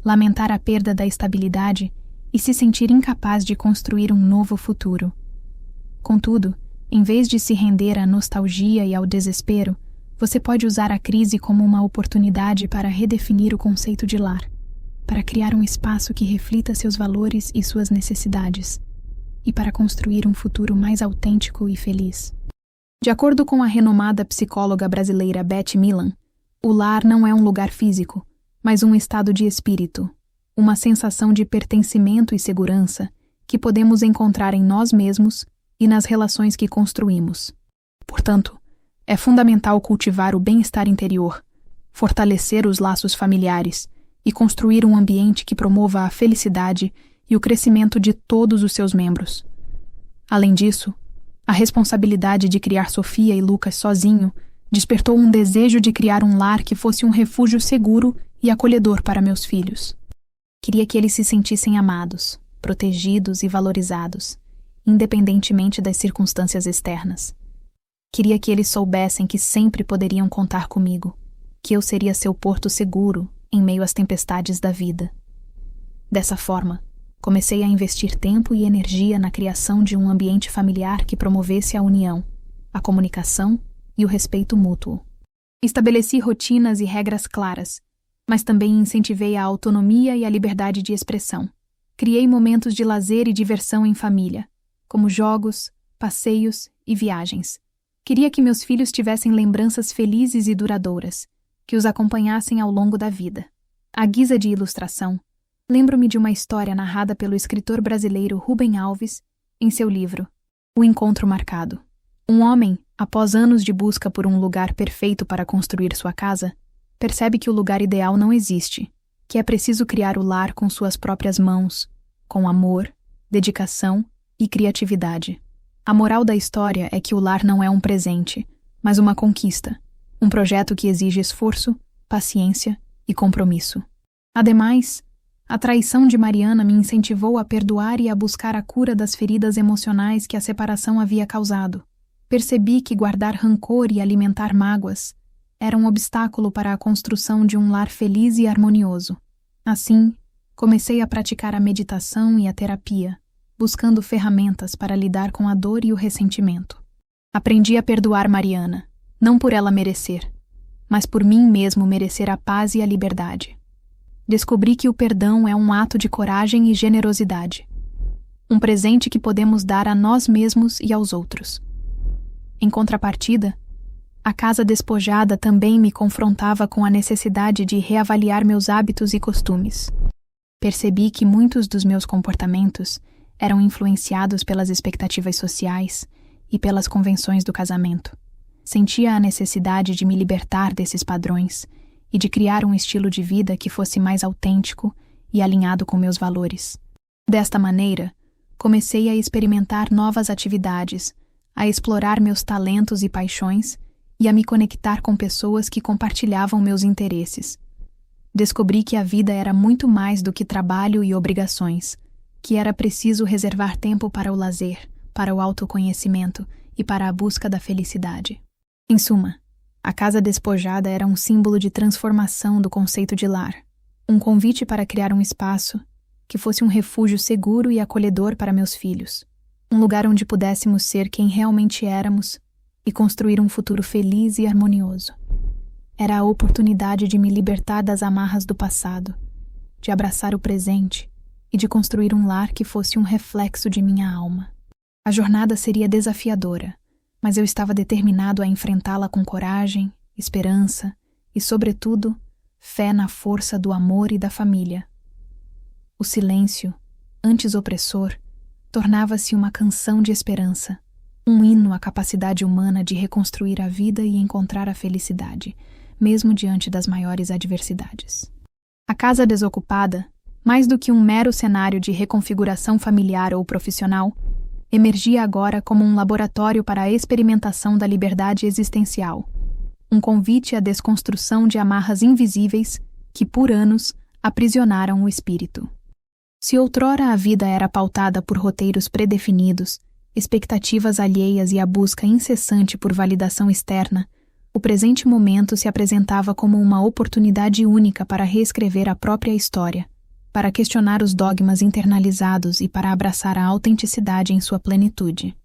Speaker 1: lamentar a perda da estabilidade e se sentir incapaz de construir um novo futuro. Contudo, em vez de se render à nostalgia e ao desespero, você pode usar a crise como uma oportunidade para redefinir o conceito de lar, para criar um espaço que reflita seus valores e suas necessidades, e para construir um futuro mais autêntico e feliz. De acordo com a renomada psicóloga brasileira Beth Milan, o lar não é um lugar físico, mas um estado de espírito, uma sensação de pertencimento e segurança que podemos encontrar em nós mesmos e nas relações que construímos. Portanto, é fundamental cultivar o bem-estar interior, fortalecer os laços familiares e construir um ambiente que promova a felicidade e o crescimento de todos os seus membros. Além disso, a responsabilidade de criar Sofia e Lucas sozinho despertou um desejo de criar um lar que fosse um refúgio seguro e acolhedor para meus filhos. Queria que eles se sentissem amados, protegidos e valorizados, independentemente das circunstâncias externas. Queria que eles soubessem que sempre poderiam contar comigo, que eu seria seu porto seguro em meio às tempestades da vida. Dessa forma, comecei a investir tempo e energia na criação de um ambiente familiar que promovesse a união, a comunicação e o respeito mútuo. Estabeleci rotinas e regras claras, mas também incentivei a autonomia e a liberdade de expressão. Criei momentos de lazer e diversão em família, como jogos, passeios e viagens, Queria que meus filhos tivessem lembranças felizes e duradouras, que os acompanhassem ao longo da vida. À guisa de ilustração, lembro-me de uma história narrada pelo escritor brasileiro Rubem Alves em seu livro O Encontro Marcado. Um homem, após anos de busca por um lugar perfeito para construir sua casa, percebe que o lugar ideal não existe, que é preciso criar o lar com suas próprias mãos, com amor, dedicação e criatividade. A moral da história é que o lar não é um presente, mas uma conquista, um projeto que exige esforço, paciência e compromisso. Ademais, a traição de Mariana me incentivou a perdoar e a buscar a cura das feridas emocionais que a separação havia causado. Percebi que guardar rancor e alimentar mágoas era um obstáculo para a construção de um lar feliz e harmonioso. Assim, comecei a praticar a meditação e a terapia, buscando ferramentas para lidar com a dor e o ressentimento. Aprendi a perdoar Mariana, não por ela merecer, mas por mim mesmo merecer a paz e a liberdade. Descobri que o perdão é um ato de coragem e generosidade, um presente que podemos dar a nós mesmos e aos outros. Em contrapartida, a casa despojada também me confrontava com a necessidade de reavaliar meus hábitos e costumes. Percebi que muitos dos meus comportamentos eram influenciados pelas expectativas sociais e pelas convenções do casamento. Sentia a necessidade de me libertar desses padrões e de criar um estilo de vida que fosse mais autêntico e alinhado com meus valores. Desta maneira, comecei a experimentar novas atividades, a explorar meus talentos e paixões e a me conectar com pessoas que compartilhavam meus interesses. Descobri que a vida era muito mais do que trabalho e obrigações, que era preciso reservar tempo para o lazer, para o autoconhecimento e para a busca da felicidade. Em suma, a casa despojada era um símbolo de transformação do conceito de lar, um convite para criar um espaço que fosse um refúgio seguro e acolhedor para meus filhos, um lugar onde pudéssemos ser quem realmente éramos e construir um futuro feliz e harmonioso. Era a oportunidade de me libertar das amarras do passado, de abraçar o presente e de construir um lar que fosse um reflexo de minha alma. A jornada seria desafiadora, mas eu estava determinado a enfrentá-la com coragem, esperança e, sobretudo, fé na força do amor e da família. O silêncio, antes opressor, tornava-se uma canção de esperança, um hino à capacidade humana de reconstruir a vida e encontrar a felicidade, mesmo diante das maiores adversidades. A casa desocupada, mais do que um mero cenário de reconfiguração familiar ou profissional, emergia agora como um laboratório para a experimentação da liberdade existencial, um convite à desconstrução de amarras invisíveis que, por anos, aprisionaram o espírito. Se outrora a vida era pautada por roteiros predefinidos, expectativas alheias e a busca incessante por validação externa, o presente momento se apresentava como uma oportunidade única para reescrever a própria história, para questionar os dogmas internalizados e para abraçar a autenticidade em sua plenitude.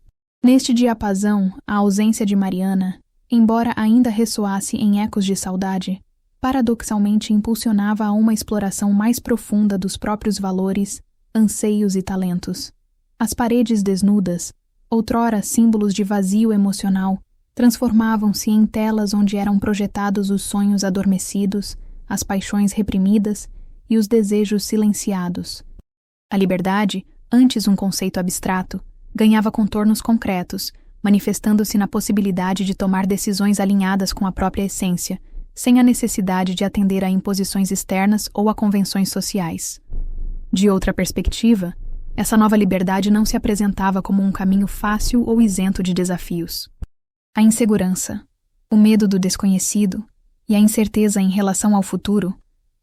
Speaker 1: Neste diapasão, a ausência de Mariana, embora ainda ressoasse em ecos de saudade, paradoxalmente impulsionava a uma exploração mais profunda dos próprios valores, anseios e talentos. As paredes desnudas, outrora símbolos de vazio emocional, transformavam-se em telas onde eram projetados os sonhos adormecidos, as paixões reprimidas e os desejos silenciados. A liberdade, antes um conceito abstrato, ganhava contornos concretos, manifestando-se na possibilidade de tomar decisões alinhadas com a própria essência, sem a necessidade de atender a imposições externas ou a convenções sociais. De outra perspectiva, essa nova liberdade não se apresentava como um caminho fácil ou isento de desafios. A insegurança, o medo do desconhecido e a incerteza em relação ao futuro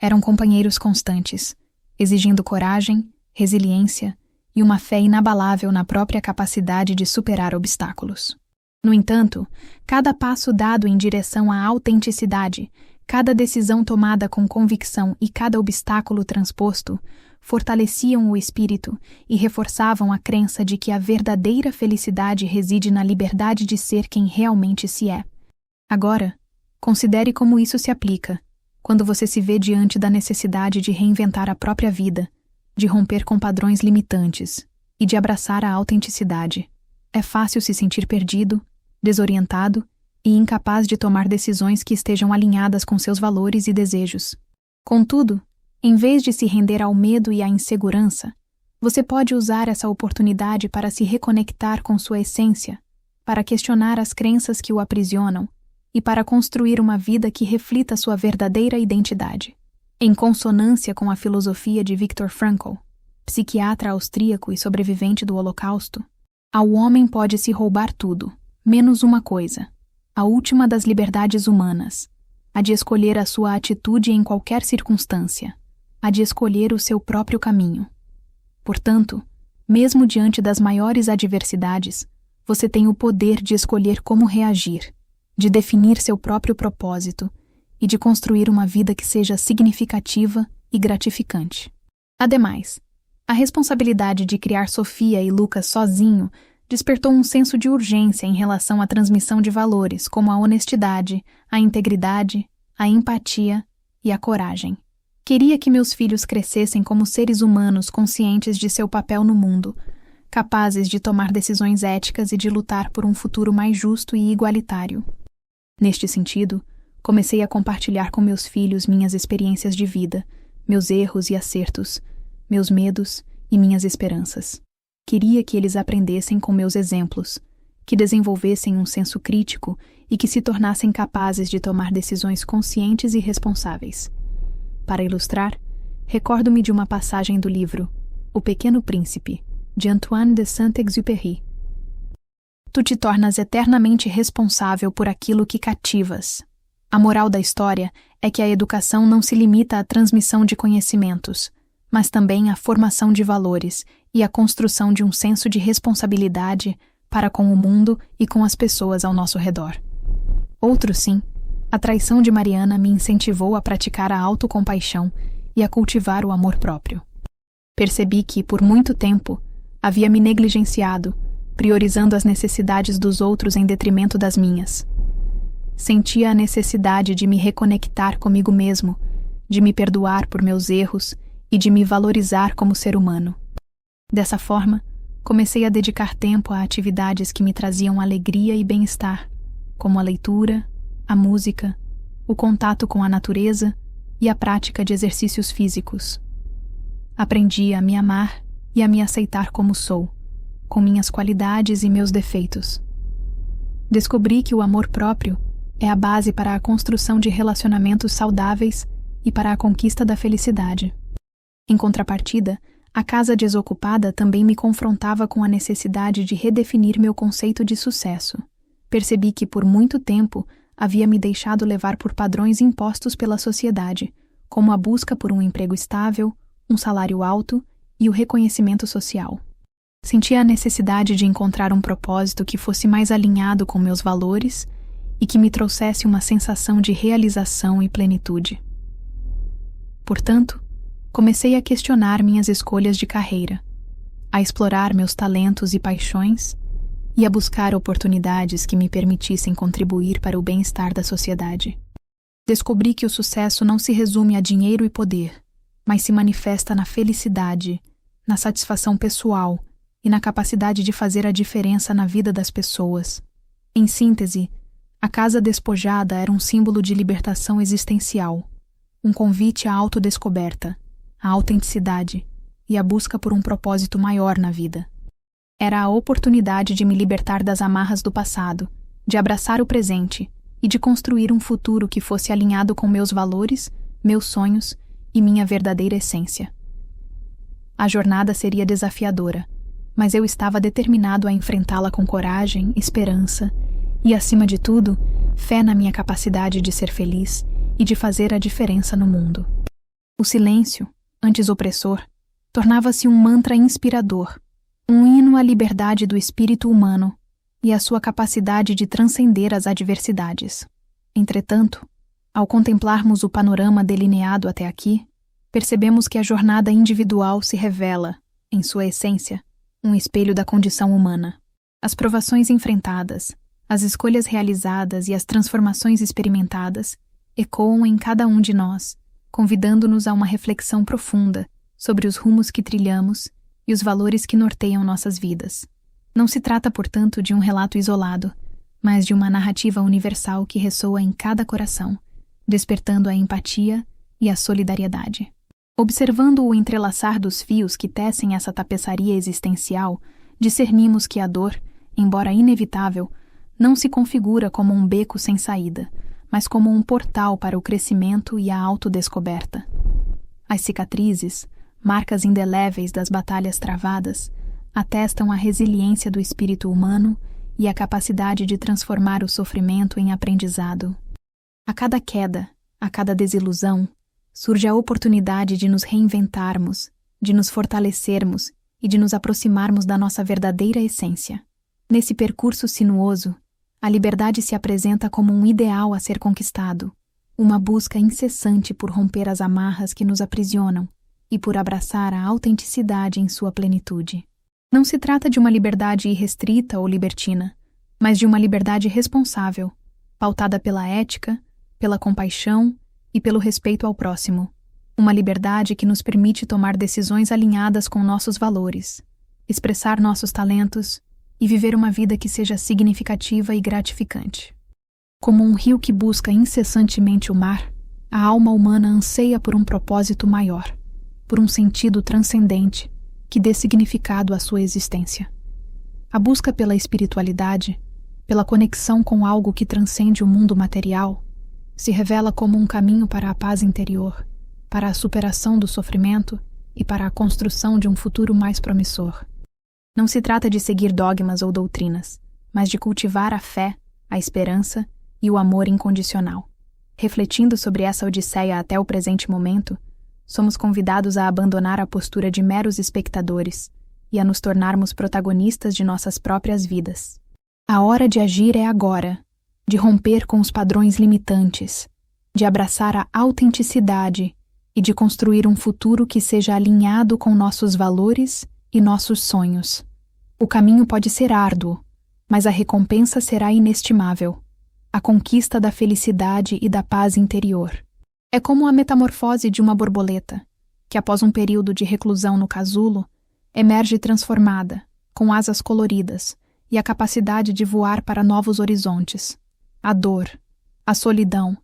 Speaker 1: eram companheiros constantes, exigindo coragem, resiliência e uma fé inabalável na própria capacidade de superar obstáculos. No entanto, cada passo dado em direção à autenticidade, cada decisão tomada com convicção e cada obstáculo transposto fortaleciam o espírito e reforçavam a crença de que a verdadeira felicidade reside na liberdade de ser quem realmente se é. Agora, considere como isso se aplica quando você se vê diante da necessidade de reinventar a própria vida, de romper com padrões limitantes e de abraçar a autenticidade. É fácil se sentir perdido, desorientado e incapaz de tomar decisões que estejam alinhadas com seus valores e desejos. Contudo, em vez de se render ao medo e à insegurança, você pode usar essa oportunidade para se reconectar com sua essência, para questionar as crenças que o aprisionam e para construir uma vida que reflita sua verdadeira identidade. Em consonância com a filosofia de Viktor Frankl, psiquiatra austríaco e sobrevivente do Holocausto, ao homem pode-se roubar tudo, menos uma coisa, a última das liberdades humanas, a de escolher a sua atitude em qualquer circunstância, a de escolher o seu próprio caminho. Portanto, mesmo diante das maiores adversidades, você tem o poder de escolher como reagir, de definir seu próprio propósito e de construir uma vida que seja significativa e gratificante. Ademais, a responsabilidade de criar Sofia e Lucas sozinho despertou um senso de urgência em relação à transmissão de valores como a honestidade, a integridade, a empatia e a coragem. Queria que meus filhos crescessem como seres humanos conscientes de seu papel no mundo, capazes de tomar decisões éticas e de lutar por um futuro mais justo e igualitário. Neste sentido, comecei a compartilhar com meus filhos minhas experiências de vida, meus erros e acertos, meus medos e minhas esperanças. Queria que eles aprendessem com meus exemplos, que desenvolvessem um senso crítico e que se tornassem capazes de tomar decisões conscientes e responsáveis. Para ilustrar, recordo-me de uma passagem do livro O Pequeno Príncipe, de Antoine de Saint-Exupéry. Tu te tornas eternamente responsável por aquilo que cativas. A moral da história é que a educação não se limita à transmissão de conhecimentos, mas também à formação de valores e à construção de um senso de responsabilidade para com o mundo e com as pessoas ao nosso redor. Outro sim, a traição de Mariana me incentivou a praticar a autocompaixão e a cultivar o amor próprio. Percebi que, por muito tempo, havia me negligenciado, priorizando as necessidades dos outros em detrimento das minhas. Sentia a necessidade de me reconectar comigo mesmo, de me perdoar por meus erros e de me valorizar como ser humano. Dessa forma, comecei a dedicar tempo a atividades que me traziam alegria e bem-estar, como a leitura, a música, o contato com a natureza e a prática de exercícios físicos. Aprendi a me amar e a me aceitar como sou, com minhas qualidades e meus defeitos. Descobri que o amor próprio é a base para a construção de relacionamentos saudáveis e para a conquista da felicidade. Em contrapartida, a casa desocupada também me confrontava com a necessidade de redefinir meu conceito de sucesso. Percebi que, por muito tempo, havia me deixado levar por padrões impostos pela sociedade, como a busca por um emprego estável, um salário alto e o reconhecimento social. Sentia a necessidade de encontrar um propósito que fosse mais alinhado com meus valores e que me trouxesse uma sensação de realização e plenitude. Portanto, comecei a questionar minhas escolhas de carreira, a explorar meus talentos e paixões e a buscar oportunidades que me permitissem contribuir para o bem-estar da sociedade. Descobri que o sucesso não se resume a dinheiro e poder, mas se manifesta na felicidade, na satisfação pessoal e na capacidade de fazer a diferença na vida das pessoas. Em síntese, a casa despojada era um símbolo de libertação existencial, um convite à autodescoberta, à autenticidade e à busca por um propósito maior na vida. Era a oportunidade de me libertar das amarras do passado, de abraçar o presente e de construir um futuro que fosse alinhado com meus valores, meus sonhos e minha verdadeira essência. A jornada seria desafiadora, mas eu estava determinado a enfrentá-la com coragem, esperança e, acima de tudo, fé na minha capacidade de ser feliz e de fazer a diferença no mundo. O silêncio, antes opressor, tornava-se um mantra inspirador, um hino à liberdade do espírito humano e à sua capacidade de transcender as adversidades. Entretanto, ao contemplarmos o panorama delineado até aqui, percebemos que a jornada individual se revela, em sua essência, um espelho da condição humana. As provações enfrentadas, as escolhas realizadas e as transformações experimentadas ecoam em cada um de nós, convidando-nos a uma reflexão profunda sobre os rumos que trilhamos e os valores que norteiam nossas vidas. Não se trata, portanto, de um relato isolado, mas de uma narrativa universal que ressoa em cada coração, despertando a empatia e a solidariedade. Observando o entrelaçar dos fios que tecem essa tapeçaria existencial, discernimos que a dor, embora inevitável, não se configura como um beco sem saída, mas como um portal para o crescimento e a autodescoberta. As cicatrizes, marcas indeléveis das batalhas travadas, atestam a resiliência do espírito humano e a capacidade de transformar o sofrimento em aprendizado. A cada queda, a cada desilusão, surge a oportunidade de nos reinventarmos, de nos fortalecermos e de nos aproximarmos da nossa verdadeira essência. Nesse percurso sinuoso, a liberdade se apresenta como um ideal a ser conquistado, uma busca incessante por romper as amarras que nos aprisionam e por abraçar a autenticidade em sua plenitude. Não se trata de uma liberdade irrestrita ou libertina, mas de uma liberdade responsável, pautada pela ética, pela compaixão e pelo respeito ao próximo. Uma liberdade que nos permite tomar decisões alinhadas com nossos valores, expressar nossos talentos e viver uma vida que seja significativa e gratificante. Como um rio que busca incessantemente o mar, a alma humana anseia por um propósito maior, por um sentido transcendente que dê significado à sua existência. A busca pela espiritualidade, pela conexão com algo que transcende o mundo material, se revela como um caminho para a paz interior, para a superação do sofrimento e para a construção de um futuro mais promissor. Não se trata de seguir dogmas ou doutrinas, mas de cultivar a fé, a esperança e o amor incondicional. Refletindo sobre essa odisseia até o presente momento, somos convidados a abandonar a postura de meros espectadores e a nos tornarmos protagonistas de nossas próprias vidas. A hora de agir é agora, de romper com os padrões limitantes, de abraçar a autenticidade e de construir um futuro que seja alinhado com nossos valores e nossos sonhos. O caminho pode ser árduo, mas a recompensa será inestimável, a conquista da felicidade e da paz interior. É como a metamorfose de uma borboleta, que após um período de reclusão no casulo, emerge transformada, com asas coloridas e a capacidade de voar para novos horizontes. A dor, a solidão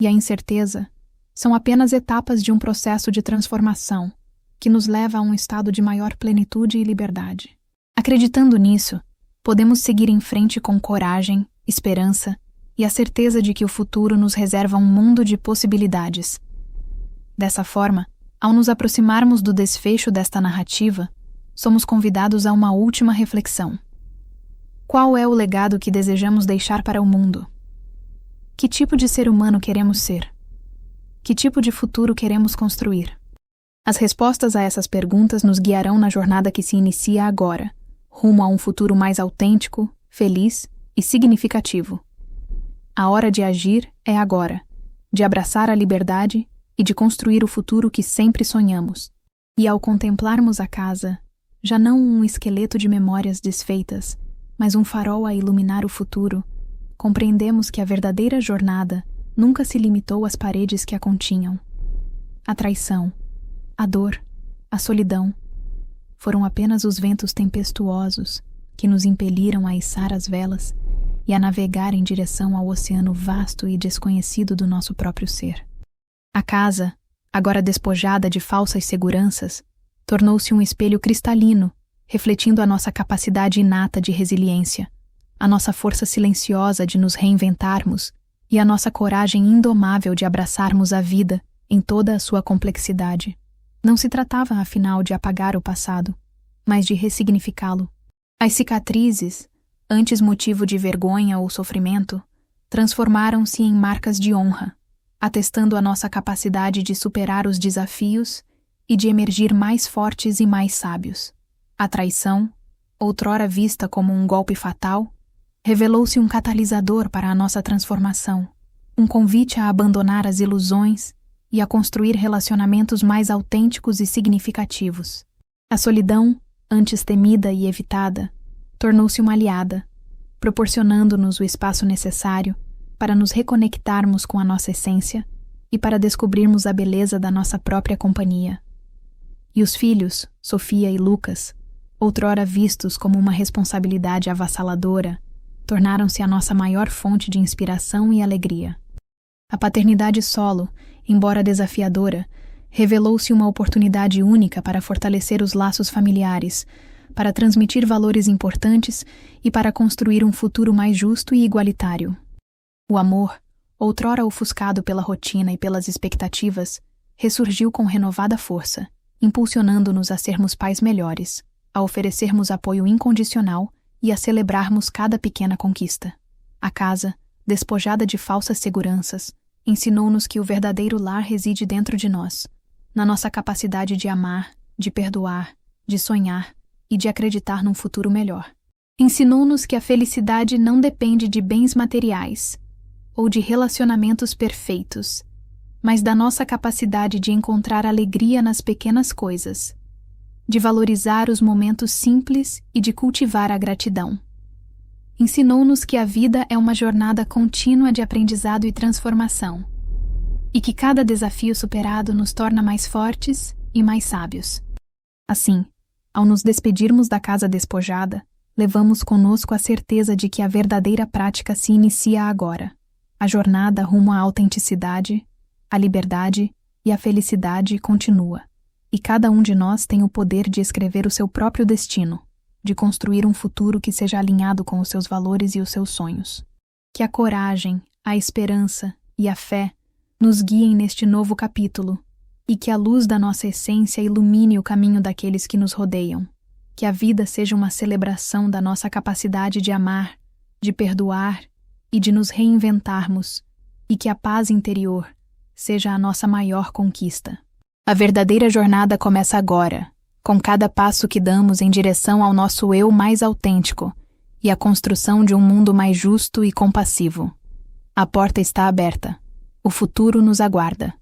Speaker 1: e a incerteza são apenas etapas de um processo de transformação que nos leva a um estado de maior plenitude e liberdade. Acreditando nisso, podemos seguir em frente com coragem, esperança e a certeza de que o futuro nos reserva um mundo de possibilidades. Dessa forma, ao nos aproximarmos do desfecho desta narrativa, somos convidados a uma última reflexão. Qual é o legado que desejamos deixar para o mundo? Que tipo de ser humano queremos ser? Que tipo de futuro queremos construir? As respostas a essas perguntas nos guiarão na jornada que se inicia agora, rumo a um futuro mais autêntico, feliz e significativo. A hora de agir é agora, de abraçar a liberdade e de construir o futuro que sempre sonhamos. E ao contemplarmos a casa, já não um esqueleto de memórias desfeitas, mas um farol a iluminar o futuro, compreendemos que a verdadeira jornada nunca se limitou às paredes que a continham. A traição, a dor, a solidão foram apenas os ventos tempestuosos que nos impeliram a içar as velas e a navegar em direção ao oceano vasto e desconhecido do nosso próprio ser. A casa, agora despojada de falsas seguranças, tornou-se um espelho cristalino, refletindo a nossa capacidade inata de resiliência, a nossa força silenciosa de nos reinventarmos e a nossa coragem indomável de abraçarmos a vida em toda a sua complexidade. Não se tratava, afinal, de apagar o passado, mas de ressignificá-lo. As cicatrizes, antes motivo de vergonha ou sofrimento, transformaram-se em marcas de honra, atestando a nossa capacidade de superar os desafios e de emergir mais fortes e mais sábios. A traição, outrora vista como um golpe fatal, revelou-se um catalisador para a nossa transformação, um convite a abandonar as ilusões e a construir relacionamentos mais autênticos e significativos. A solidão, antes temida e evitada, tornou-se uma aliada, proporcionando-nos o espaço necessário para nos reconectarmos com a nossa essência e para descobrirmos a beleza da nossa própria companhia. E os filhos, Sofia e Lucas, outrora vistos como uma responsabilidade avassaladora, tornaram-se a nossa maior fonte de inspiração e alegria. A paternidade solo, embora desafiadora, revelou-se uma oportunidade única para fortalecer os laços familiares, para transmitir valores importantes e para construir um futuro mais justo e igualitário. O amor, outrora ofuscado pela rotina e pelas expectativas, ressurgiu com renovada força, impulsionando-nos a sermos pais melhores, a oferecermos apoio incondicional e a celebrarmos cada pequena conquista. A casa, despojada de falsas seguranças, ensinou-nos que o verdadeiro lar reside dentro de nós, na nossa capacidade de amar, de perdoar, de sonhar e de acreditar num futuro melhor. Ensinou-nos que a felicidade não depende de bens materiais ou de relacionamentos perfeitos, mas da nossa capacidade de encontrar alegria nas pequenas coisas, de valorizar os momentos simples e de cultivar a gratidão. Ensinou-nos que a vida é uma jornada contínua de aprendizado e transformação, e que cada desafio superado nos torna mais fortes e mais sábios. Assim, ao nos despedirmos da casa despojada, levamos conosco a certeza de que a verdadeira prática se inicia agora. A jornada rumo à autenticidade, a liberdade e a felicidade continua, e cada um de nós tem o poder de escrever o seu próprio destino, de construir um futuro que seja alinhado com os seus valores e os seus sonhos. Que a coragem, a esperança e a fé nos guiem neste novo capítulo, e que a luz da nossa essência ilumine o caminho daqueles que nos rodeiam. Que a vida seja uma celebração da nossa capacidade de amar, de perdoar e de nos reinventarmos, e que a paz interior seja a nossa maior conquista. A verdadeira jornada começa agora, com cada passo que damos em direção ao nosso eu mais autêntico e a construção de um mundo mais justo e compassivo. A porta está aberta. O futuro nos aguarda.